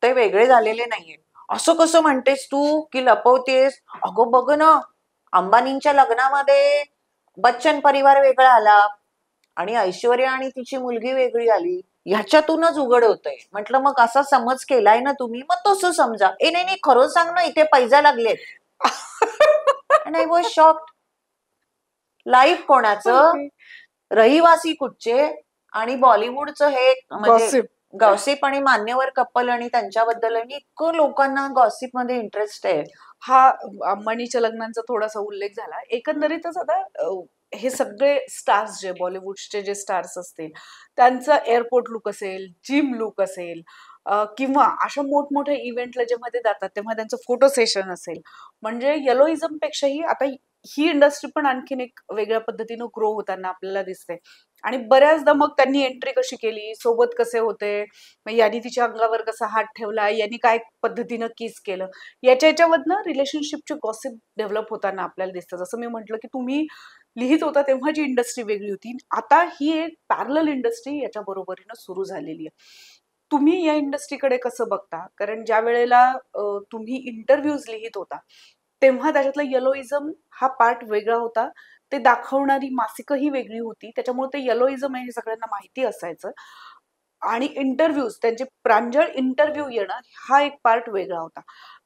ते वेगळे झालेले नाहीये. असं कसं म्हणतेस तू की लपवतेस? अगं बघ ना, अंबानींच्या लग्नामध्ये बच्चन परिवार वेगळा आला आणि ऐश्वर्या आणि तिची मुलगी वेगळी आली, ह्याच्यातूनच उघड होतंय. म्हटलं मग असा समज केलाय ना तुम्ही, मग तसं समजा. ए नाही नाही, खरं सांग ना, इथे पैजा लागलेत. And I was shocked. Live कोणाचं, ओके. रहिवासी कुठचे, आणि बॉलिवूडचं हे म्हणजे गॉसिप. गॉसिप आणि मान्यवर कपल आणि त्यांच्याबद्दल आणि इतकं लोकांना गॉसिप मध्ये इंटरेस्ट आहे. हा अंबानीच्या लग्नांचा थोडासा उल्लेख झाला. एकंदरीतच आता हे सगळे स्टार्स जे बॉलिवूडचे जे स्टार्स असतील, त्यांचा एअरपोर्ट लुक असेल, जिम लुक असेल, किंवा अशा मोठमोठ्या इव्हेंटला जेव्हा ते जातात तेव्हा त्यांचं फोटो सेशन असेल, म्हणजे येलोइझम पेक्षाही आता ही इंडस्ट्री पण आणखीन एक वेगळ्या पद्धतीनं ग्रो होताना आपल्याला दिसते. आणि बऱ्याचदा मग त्यांनी एंट्री कशी केली, सोबत कसे होते, मग यांनी तिच्या अंगावर कसा हात ठेवला, यांनी काय पद्धतीनं किस केलं, याच्यावरनं रिलेशनशिपचे गॉसिप डेव्हलप होताना आपल्याला दिसतं. जसं मी म्हटलं की तुम्ही लिहित होता तेव्हा जी इंडस्ट्री वेगळी होती, आता ही एक पॅरलल इंडस्ट्री याच्या बरोबरीनं सुरू झालेली आहे. तुम्ही या इंडस्ट्रीकडे कसं बघता? कारण ज्या वेळेला तुम्ही इंटरव्ह्यूज लिहित होता तेव्हा त्याच्यातला येलोइझम हा पार्ट वेगळा होता. ते दाखवणारी मासिकही वेगळी होती. त्याच्यामुळे ते येलोइझम आहे हे सगळ्यांना माहिती असायचं. आणि इंटरव्ह्यूज त्यांचे प्रांजळ इंटरव्ह्यू येणं हा एक पार्ट वेगळा होता.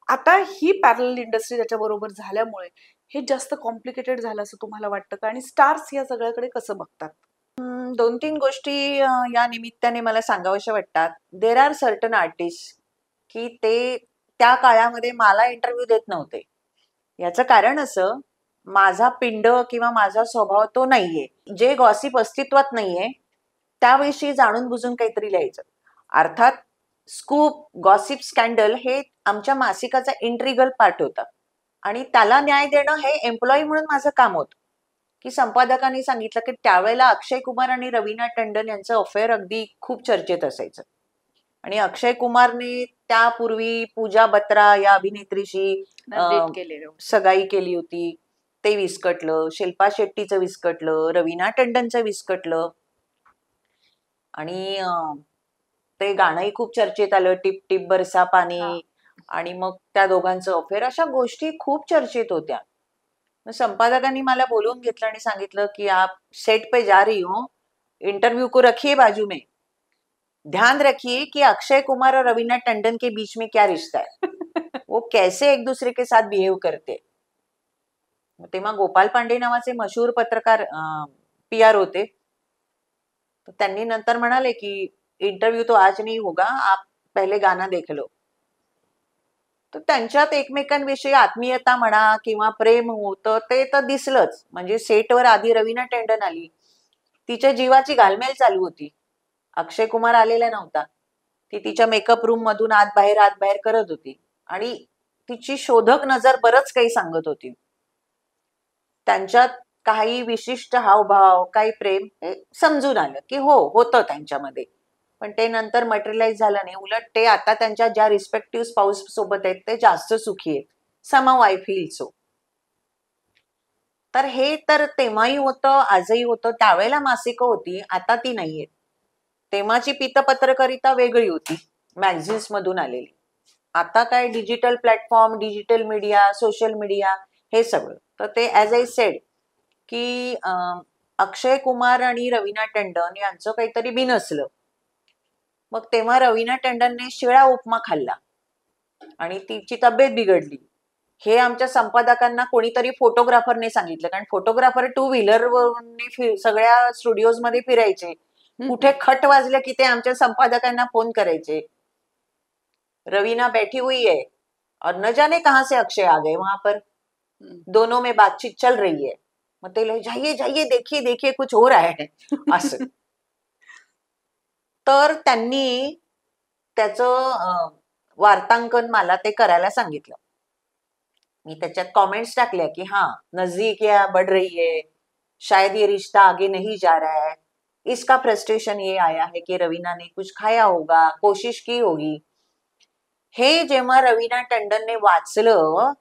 आता ही पॅरलल इंडस्ट्री त्याच्याबरोबर झाल्यामुळे हे जास्त कॉम्प्लिकेटेड झालं असं तुम्हाला वाटतं का? आणि स्टार्स या सगळ्याकडे कसं बघतात? 2-3 गोष्टी या निमित्ताने मला सांगाव्याशा वाटतात. देर आर सर्टन आर्टिस्ट की ते त्या काळामध्ये मला इंटरव्ह्यू देत नव्हते. याचं कारण असं, माझा पिंड किंवा माझा स्वभाव तो नाहीये. जे गॉसिप अस्तित्वात नाहीये, त्याविषयी जाणून बुजून काहीतरी लिहायचं. अर्थात स्कूप, गॉसिप, स्कॅन्डल हे आमच्या मासिकाचा इंट्रिगल पार्ट होता आणि त्याला न्याय देणं हे एम्प्लॉई म्हणून माझं काम होतं. की संपादकांनी सांगितलं की त्यावेळेला अक्षय कुमार आणि रवीना टंडन यांचं अफेअर अगदी खूप चर्चेत असायचं आणि अक्षय कुमारने त्यापूर्वी पूजा बत्रा या अभिनेत्रीशी डेट केलेलं. सगाई केली होती. ते विस्कटलं. शिल्पा शेट्टीचं विस्कटलं. रवीना टंडनचं विस्कटलं. आणि ते गाणंही खूप चर्चेत आलं. टिप टिप बरसा पाणी. आणि मग त्या दोघांचं अफेअर, अशा गोष्टी खूप चर्चेत होत्या. संपादकांनी मला बोलवून घेतलं आणि सांगितलं की आप सेट पे जा रही हो, इंटरव्यू को रखिए बाजू में, ध्यान रखिए कि अक्षय कुमार और रवीना टंडन के बीच में क्या रिश्ता है, वो कैसे एक दूसरे के साथ बिहेव करते. तेव्हा गोपाल पांडे नावाचे मशहूर पत्रकार पीआर होते. तर त्यांनी नंतर म्हणाले की इंटरव्यू तो आज नहीं होगा, आप पहले गाना देख लो. तर त्यांच्यात एकमेकांविषयी आत्मीयता म्हणा किंवा प्रेम होतं ते तर दिसलंच. म्हणजे सेटवर आधी रवीना टंडन आली, तिच्या जीवाची घालमेल चालू होती. अक्षय कुमार आलेला नव्हता. ती तिच्या मेकअप रूम मधून आत बाहेर करत होती आणि तिची शोधक नजर बरंच काही सांगत होती. त्यांच्यात काही विशिष्ट हावभाव, काही प्रेम हे समजून आलं की हो, होतं त्यांच्यामध्ये. पण ते नंतर मटेरियलाइज झालं नाही. उलट ते आता त्यांच्या ज्या रिस्पेक्टिव्ह स्पाऊस सोबत आहेत ते जास्त सुखी आहेत. Somehow I feel so. तर हे तर तेव्हाही होतं, आजही होतं. त्यावेळेला मासिकं होती, आता ती नाहीयेत. तेव्हाची पीतपत्रकारिता वेगळी होती, मॅगझिन्स मधून आलेली. आता काय digital platform, digital media, social media हे सगळं. तर ते ॲज आय सेड की अक्षय कुमार आणि रवीना टंडन यांचं काहीतरी बिनसलं. मग तेव्हा रवीना टंडनने शिळा उपमा खाल्ला आणि तिची तब्येत बिघडली. हे आमच्या संपादकांना कोणीतरी फोटोग्राफरने सांगितलं, कारण फोटोग्राफर 2 व्हीलरवरून सगळ्या स्टुडिओज मध्ये फिरायचे. कुठे खट वाजलं की ते आमच्या संपादकांना फोन करायचे, रवीना बैठी हुई है और न जाने कहां से अक्षय आ गए वहां पर, दोनों में बातचीत चल रही है. मग ते लोक जाइए जाइए देखिए देखिए कुछ हो रहा है असं. तर त्यांनी त्याचं वार्तांकन मला ते करायला सांगितलं. मी त्याच्यात कमेंट्स टाकल्या की हाँ, नजदीकियां बढ़ रही है, शायद ये रिश्ता आगे नहीं जा रहा है, इसका फ्रस्ट्रेशन ये आया है कि रवीना ने कुछ खाया होगा, कोशिश की होगी. हे जेव्हा रवीना टंडनने वाचलं,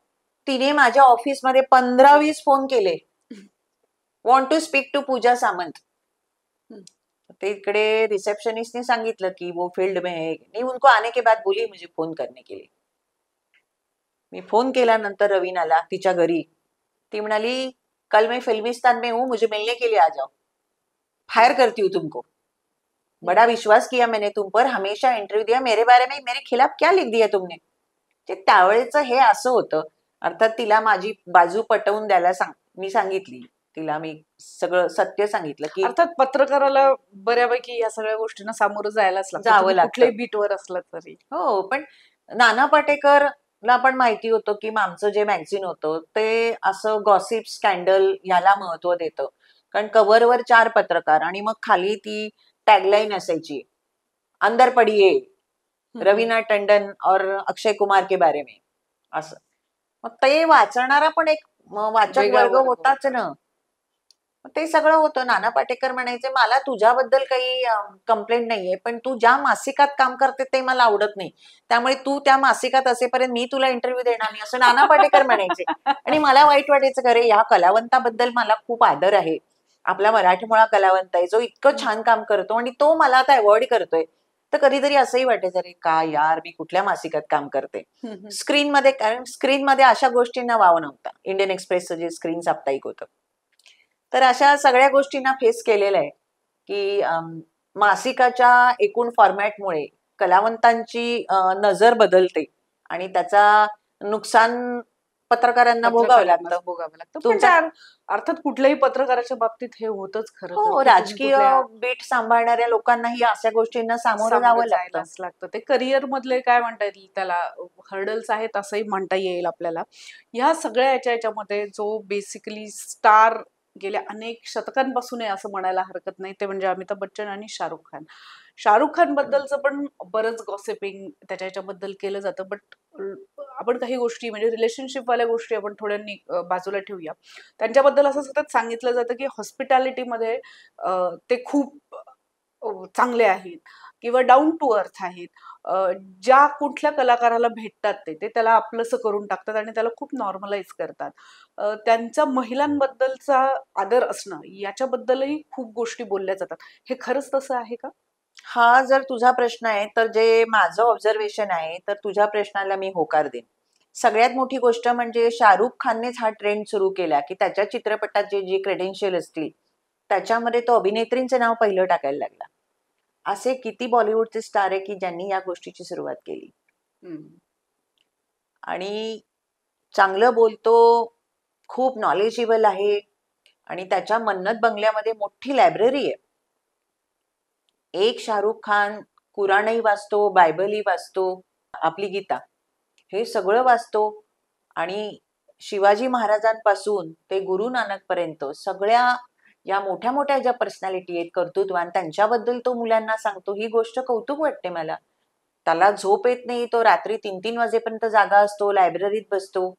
तिने माझ्या ऑफिसमध्ये 15-20 फोन केले. वॉन्ट टू स्पीक टू पूजा सामंत. ते इकडे रिसेप्शनिस्टने सांगितलं की वो फील्ड में है. नहीं, उनको आने के बाद बोली मुझे फोन करने के लिए. मी फोन केल्यानंतर रवीनाला तिच्या घरी, ती म्हणाली कल मैं फिल्मिस्तान में हूँ, मुझे मिलने के लिए आ जाओ, फायर करती हूँ तुमको. बड़ा विश्वास किया मैंने तुम पर, हमेशा इंटरव्यू दिया, मेरे बारे में मेरे खिलाफ क्या लिख दिया तुमने. ते त्यावेळेचं हे असं होतं. अर्थात तिला माझी बाजू पटवून द्यायला मी सांगितली. तिला मी सगळं सत्य सांगितलं की अर्थात पत्रकाराला बऱ्यापैकी या सगळ्या गोष्टींना सामोरं जायलाच लागतं, जावं तुम्ही लागतं. कुठल्याही बीटवर असलं तरी. हो, पण नाना पाटेकरला पण माहिती होतं की आमचं जे मॅगझिन होतं ते असं गॉसिप, स्कॅन्डल याला महत्व देतं. कारण कव्हरवर 4 पत्रकार आणि मग खाली ती टॅगलाईन असायची, अंदर पडिये रवीना टंडन और अक्षय कुमार के बारे में, असं. मग ते वाचणारा पण एक वाचक वेगळा वर्ग वर्ग होताच ना. मग ते सगळं होतं. नाना पाटेकर म्हणायचे मला तुझ्याबद्दल काही कंप्लेंट नाहीये, पण तू ज्या मासिकात काम करते ते मला आवडत नाही, त्यामुळे तू त्या मासिकात असेपर्यंत मी तुला इंटरव्ह्यू देणार नाही, असं नाना पाटेकर म्हणायचे. आणि मला वाईट वाटायचं, अरे या कलावंताबद्दल मला खूप आदर आहे, आपला मराठमोळा कलावंत आहे जो इतकं छान काम करतो आणि तो मला आता अवॉइड करतोय. तर कधीतरी असंही वाटायचं, अरे का यार, मी कुठल्या मासिकात काम करते. स्क्रीनमध्ये, कारण स्क्रीनमध्ये अशा गोष्टींना वाव नव्हता. इंडियन एक्सप्रेसचं जे स्क्रीन साप्ताहिक होतं, तर अशा सगळ्या गोष्टींना फेस केलेलं आहे की मासिकाच्या एकूण फॉर्मॅटमुळे कलावंतांची नजर बदलते आणि त्याचा नुकसान पत्रकारांना भोगावं पत्रकारांनाच लागतं. भोगावं लागतं. पण तुमचा अर्थात कुठल्याही पत्रकाराच्या बाबतीत हे होतच खरं तर, हो, की तुम्ही राजकीय कुठल्या बीट सांभाळणाऱ्या लोकांनाही अशा गोष्टींना सामोरं सामोरं जावं लागतं. जायलाच लागतं. ते करिअर मधले काय म्हणता येईल त्याला, हर्डल्स आहेत असंही म्हणता येईल आपल्याला. ह्या सगळ्या याच्यामध्ये जो बेसिकली स्टार गेल्या अनेक शतकांपासून आहे असं म्हणायला हरकत नाही, ते म्हणजे अमिताभ बच्चन आणि शाहरुख खान. शाहरुख खान बद्दलचं पण बरंच गॉसिपिंग त्याच्या ह्याच्याबद्दल केलं जातं. बट आपण काही गोष्टी म्हणजे रिलेशनशिप वाल्या गोष्टी आपण थोड्या बाजूला ठेवूया. त्यांच्याबद्दल असं सतत सांगितलं जातं की हॉस्पिटॅलिटीमध्ये ते खूप चांगले आहेत किंवा डाऊन टू अर्थ आहेत. ज्या कुठल्या कलाकाराला भेटतात ते त्याला आपलंसं करून टाकतात आणि त्याला खूप नॉर्मलाइज करतात. त्यांचा महिलांबद्दलचा आदर असणं याच्याबद्दलही खूप गोष्टी बोलल्या जातात. हे खरंच तसं आहे का? हा जर तुझा प्रश्न आहे तर जे माझं ऑब्झर्वेशन आहे तर तुझ्या प्रश्नाला मी होकार देईन. सगळ्यात मोठी गोष्ट म्हणजे शाहरुख खाननेच हा ट्रेंड सुरू केला की त्याच्या चित्रपटात जे क्रेडेन्शियल असतील त्याच्यामध्ये तो अभिनेत्रींचं नाव पहिलं टाकायला लागला. असे किती बॉलिवूडचे स्टार आहे की ज्यांनी या गोष्टीची सुरुवात केली आणि चांगलं बोलतो, खूप नॉलेजेबल आहे आणि त्याच्या मन्नत बंगल्यामध्ये मोठी लायब्ररी आहे. एक शाहरुख खान कुराणही वाचतो, बायबलही वाचतो, आपली गीता हे सगळं वाचतो आणि शिवाजी महाराजांपासून ते गुरु नानक पर्यंत सगळ्या या मोठ्या मोठ्या ज्या पर्सनॅलिटी आहेत कर्तृत्वान त्यांच्याबद्दल तो मुलांना सांगतो. ही गोष्ट कौतुक वाटते मला. त्याला झोप येत नाही, तो रात्री 3-3 वाजेपर्यंत जागा असतो, लायब्ररीत बसतो.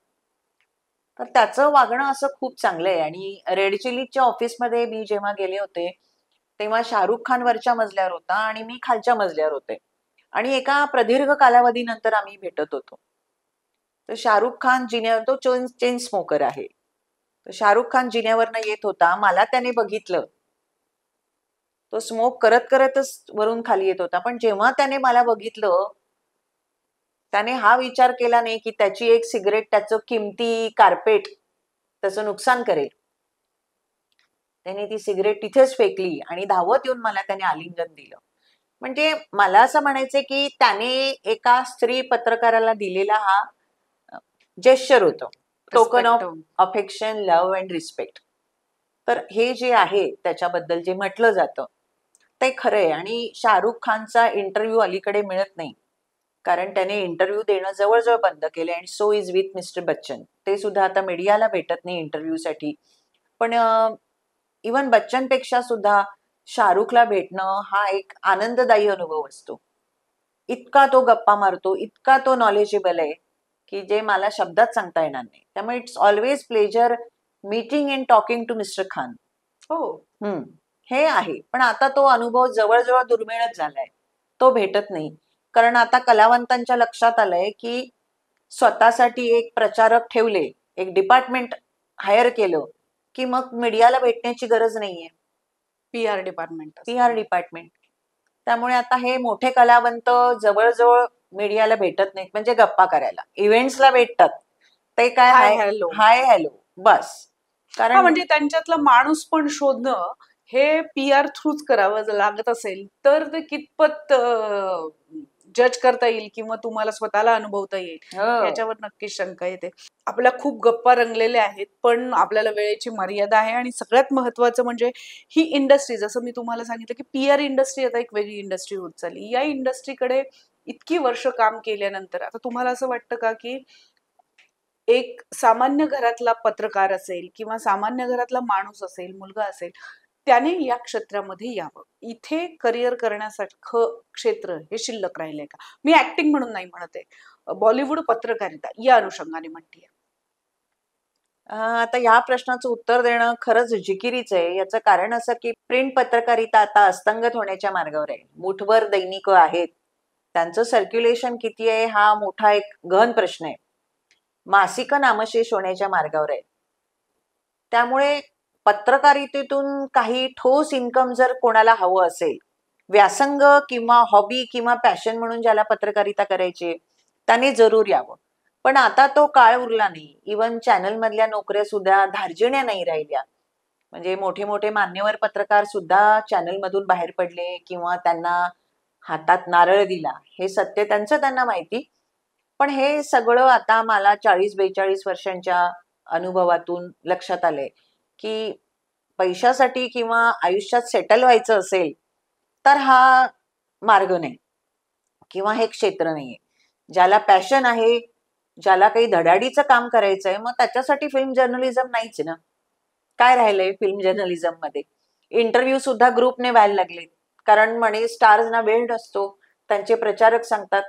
तर त्याचं वागणं असं खूप चांगलं आहे. आणि रेड चिलीच्या ऑफिसमध्ये मी जेव्हा गेले होते तेव्हा शाहरुख खान वरच्या मजल्यावर होता आणि मी खालच्या मजल्यावर होते आणि एका प्रदीर्घ कालावधीनंतर आम्ही भेटत होतो. तर शाहरुख खान जिन्यावर तो चेन स्मोकर आहे. तर शाहरुख खान जिन्यावरनं येत होता, मला त्याने बघितलं. तो स्मोक करत करतच वरून खाली येत होता. पण जेव्हा त्याने मला बघितलं त्याने हा विचार केला नाही की त्याची एक सिगरेट त्याचं किमती कार्पेट त्याचं नुकसान करेल. त्याने ती सिगरेट तिथेच फेकली आणि धावत येऊन मला त्याने आलिंगन दिलं. म्हणजे मला असं म्हणायचंय की त्याने एका स्त्री पत्रकाराला दिलेला हा जेस्चर होतं. Token of affection, love and respect. तर हे जे आहे त्याच्याबद्दल जे म्हटलं जातं ते खरं आहे. आणि शाहरुख खानचा इंटरव्ह्यू अलीकडे मिळत नाही कारण त्याने इंटरव्ह्यू देणं जवळजवळ बंद केले आणि so is with mister Bachchan. ते सुद्धा आता मीडियाला भेटत नाही इंटरव्ह्यूसाठी. पण इवन बच्चनपेक्षा सुद्धा शाहरुखला भेटणं हा एक आनंददायी अनुभव असतो. इतका तो गप्पा मारतो, इतका तो नॉलेजेबल आहे की जे मला शब्दात सांगता येणार नाही. त्यामुळे it's always pleasure meeting and talking to mister Khan. हो. हे आहे. पण आता तो अनुभव जवळजवळ दुर्मिळच झालाय. तो भेटत नाही. कारण आता कलावंतांच्या लक्षात आलंय की स्वतःसाठी एक प्रचारक ठेवले, एक डिपार्टमेंट हायर केलं की मग मीडियाला भेटण्याची गरज नाहीये. PR department. PR department. त्यामुळे आता हे मोठे कलावंत जवळजवळ मीडियाला भेटत नाहीत म्हणजे गप्पा करायला. इव्हेंट्सला भेटतात. ते काय हाय हॅलो. हाय हॅलो बस. कारण म्हणजे त्यांच्यातला माणूस पण शोधणं हे PR थ्रूच करावं लागत असेल तर ते कितपत जज करता येईल किंवा तुम्हाला स्वतःला अनुभवता येईल याच्यावर नक्कीच शंका येते. आपल्या खूप गप्पा रंगलेल्या आहेत पण आपल्याला वेळेची मर्यादा आहे आणि सगळ्यात महत्वाचं म्हणजे ही इंडस्ट्री, जसं मी तुम्हाला सांगितलं की PR इंडस्ट्री आता एक वेगळी इंडस्ट्री होत चालली. या इंडस्ट्रीकडे इतकी वर्ष काम केल्यानंतर आता तुम्हाला असं वाटतं का की एक सामान्य घरातला पत्रकार असेल किंवा सामान्य घरातला माणूस असेल, मुलगा असेल, त्याने या क्षेत्रामध्ये यावं, इथे करिअर करण्यासारखं क्षेत्र हे शिल्लक राहिलंय का? मी ऍक्टिंग म्हणून नाही म्हणत आहे, बॉलिवूड पत्रकारिता या अनुषंगाने म्हणतीये. आता या प्रश्नाचं उत्तर देणं खरंच जिकिरीच आहे. याचं कारण असं की प्रिंट पत्रकारिता आता अस्तंगत होण्याच्या मार्गावर आहे. मुठभर दैनिक आहेत. त्यांचं सर्क्युलेशन किती आहे हा मोठा एक गहन प्रश्न आहे. मासिक नामशेष होण्याच्या मार्गावर आहे. त्यामुळे पत्रकारितेतून काही ठोस इन्कम जर कोणाला हवं असेल, व्यासंग किंवा हॉबी किंवा पॅशन म्हणून ज्याला पत्रकारिता करायची त्याने जरूर यावं. पण आता तो काळ उरला नाही. इवन चॅनल मधल्या नोकऱ्या सुद्धा धार्जिण्या नाही राहिल्या. म्हणजे मोठे मोठे मान्यवर पत्रकार सुद्धा चॅनल मधून बाहेर पडले किंवा त्यांना हातात नारळ दिला, हे सत्य त्यांचं त्यांना माहिती. पण हे सगळं आता मला 40-42 वर्षांच्या अनुभवातून लक्षात आलंय की पैशासाठी किंवा आयुष्यात सेटल व्हायचं असेल तर हा मार्ग नाही किंवा हे क्षेत्र नाहीये. ज्याला पॅशन आहे, ज्याला काही धडाडीचं काम करायचंय, मग त्याच्यासाठी फिल्म जर्नलिझम नाहीच ना. काय राहिलंय फिल्म जर्नलिझम मध्ये? इंटरव्ह्यू सुद्धा ग्रुपने व्हायला लागले, कारण म्हणे स्टार्सना वेळ नसतो, त्यांचे प्रचारक सांगतात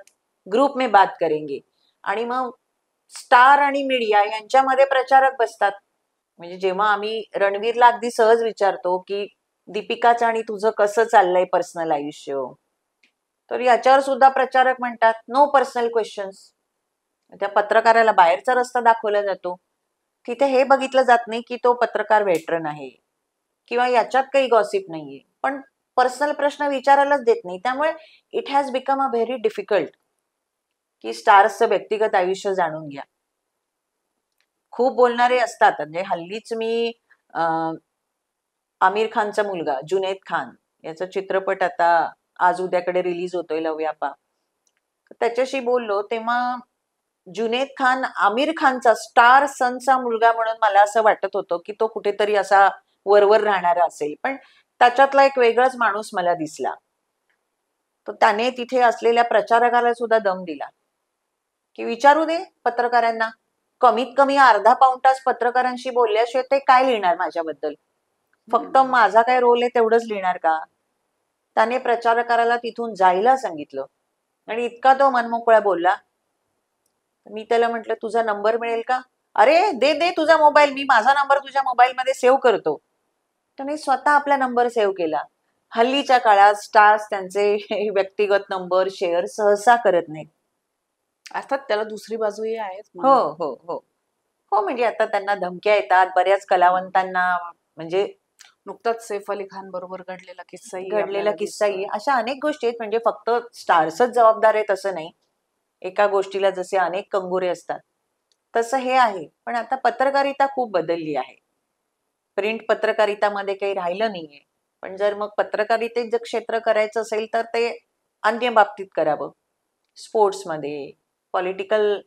ग्रुप में बात करेंगे, आणि मग स्टार आणि मीडिया यांच्यामध्ये प्रचारक बसतात. म्हणजे जेव्हा आम्ही रणवीरला अगदी सहज विचारतो की दीपिकाचं आणि तुझं कसं चाललंय पर्सनल आयुष्य, तर याच्यावर सुद्धा प्रचारक म्हणतात नो पर्सनल क्वेश्चन्स. त्या पत्रकाराला बाहेरचा रस्ता दाखवला जातो. तिथे हे बघितलं जात नाही की तो पत्रकार वेटरन आहे किंवा याच्यात काही गॉसिप नाहीये, पण पर्सनल प्रश्न विचारायलाच देत नाही. त्यामुळे it has become a very difficult की स्टार्सचं व्यक्तिगत आयुष्य जाणून घ्या. खूप बोलणारे असतात. म्हणजे हल्लीच मी आमिर खानचा मुलगा जुनैद खान याचा चित्रपट आता आज उद्याकडे रिलीज होतोय, लव्यापा, त्याच्याशी बोललो तेव्हा जुनैद खान आमिर खानचा स्टार सनचा मुलगा म्हणून मला असं वाटत होतं की तो कुठेतरी असा वरवर राहणारा असेल, पण त्याच्यातला एक वेगळाच माणूस मला दिसला. तर त्याने तिथे असलेल्या प्रचारकाला सुद्धा दम दिला की विचारू दे पत्रकारांना, कमीत कमी अर्धा पाऊण तास पत्रकारांशी बोलल्याशिवाय ते काय लिहिणार माझ्याबद्दल, फक्त माझा काय रोल आहे तेवढंच लिहिणार का? त्याने प्रचारकाला तिथून जायला सांगितलं आणि इतका तो मनमोकळा बोलला. मी त्याला म्हटलं तुझा नंबर मिळेल का? अरे दे दे तुझा मोबाईल, मी माझा नंबर तुझ्या मोबाईल मध्ये सेव्ह करतो. त्याने स्वतः आपला नंबर सेव्ह केला. हल्लीच्या काळात स्टार्स त्यांचे व्यक्तिगत नंबर शेअर सहसा करत नाहीत. अर्थात त्याला दुसरी बाजूही आहेच हो म्हणा. हो हो हो, म्हणजे आता त्यांना धमक्या येतात बऱ्याच कलावंतांना. म्हणजे नुकताच सैफ अली खान बरोबर घडलेला किस्साही घडलेला आपल्याला किस्साही, दिसतोय. अशा अनेक गोष्टी आहेत. म्हणजे फक्त स्टार्सच जबाबदार आहेत असं नाही. एका गोष्टीला जसे अनेक कंगोरे असतात तसं हे आहे. पण आता पत्रकारिता खूप बदलली आहे. प्रिंट पत्रकारितामध्ये काही राहिलं नाहीये. पण जर मग पत्रकारितेत जर क्षेत्र करायचं असेल तर ते अन्य बाबतीत करावं. स्पोर्ट्समध्ये, पॉलिटिकल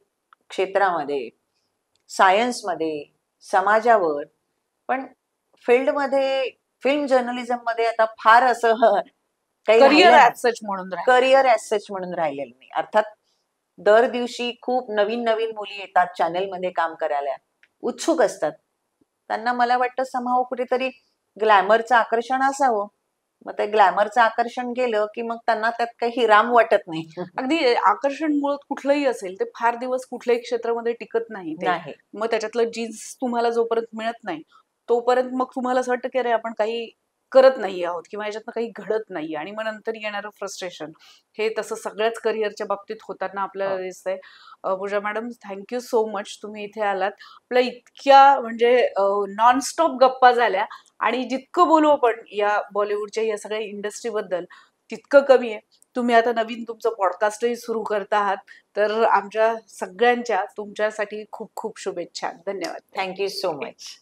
क्षेत्रामध्ये, सायन्समध्ये, समाजावर. पण फील्डमध्ये, फिल्म जर्नलिझम मध्ये आता फार असं काही करिअर राहिलं ऍज नाही. सच म्हणून राहिलं. करिअर ऍज सच म्हणून राहिलेलं नाही. अर्थात दर दिवशी खूप नवीन नवीन मुली येतात चॅनलमध्ये काम करायला, उत्सुक असतात. त्यांना मला वाटतं समहाव कुठेतरी ग्लॅमरचं आकर्षण असावं. मग ते ग्लॅमरचं आकर्षण गेलं की मग त्यांना त्यात काही राम वाटत नाही. अगदी आकर्षण मुळे कुठलंही असेल ते फार दिवस कुठल्याही क्षेत्रामध्ये टिकत नाही ते. नाही. मग त्याच्यातलं जीन्स तुम्हाला जोपर्यंत मिळत नाही तोपर्यंत मग तुम्हाला असं वाटतं की अरे आपण काही करत नाही आहोत किंवा याच्यातनं काही घडत नाही, आणि मग नंतर येणारं फ्रस्ट्रेशन हे तसं सगळ्याच करिअरच्या बाबतीत होताना आपल्याला दिसतंय. पूजा मॅडम, थँक्यू सो मच, तुम्ही इथे आलात. आपल्या इतक्या म्हणजे नॉनस्टॉप गप्पा झाल्या, आणि जितकं बोलू आपण या बॉलिवूडच्या या सगळ्या इंडस्ट्रीबद्दल तितकं कमी आहे. तुम्ही आता नवीन तुमचं पॉडकास्टही सुरू करत आहात, तर आमच्या सगळ्यांच्या तुमच्यासाठी खूप खूप शुभेच्छा. धन्यवाद. Thank you so much.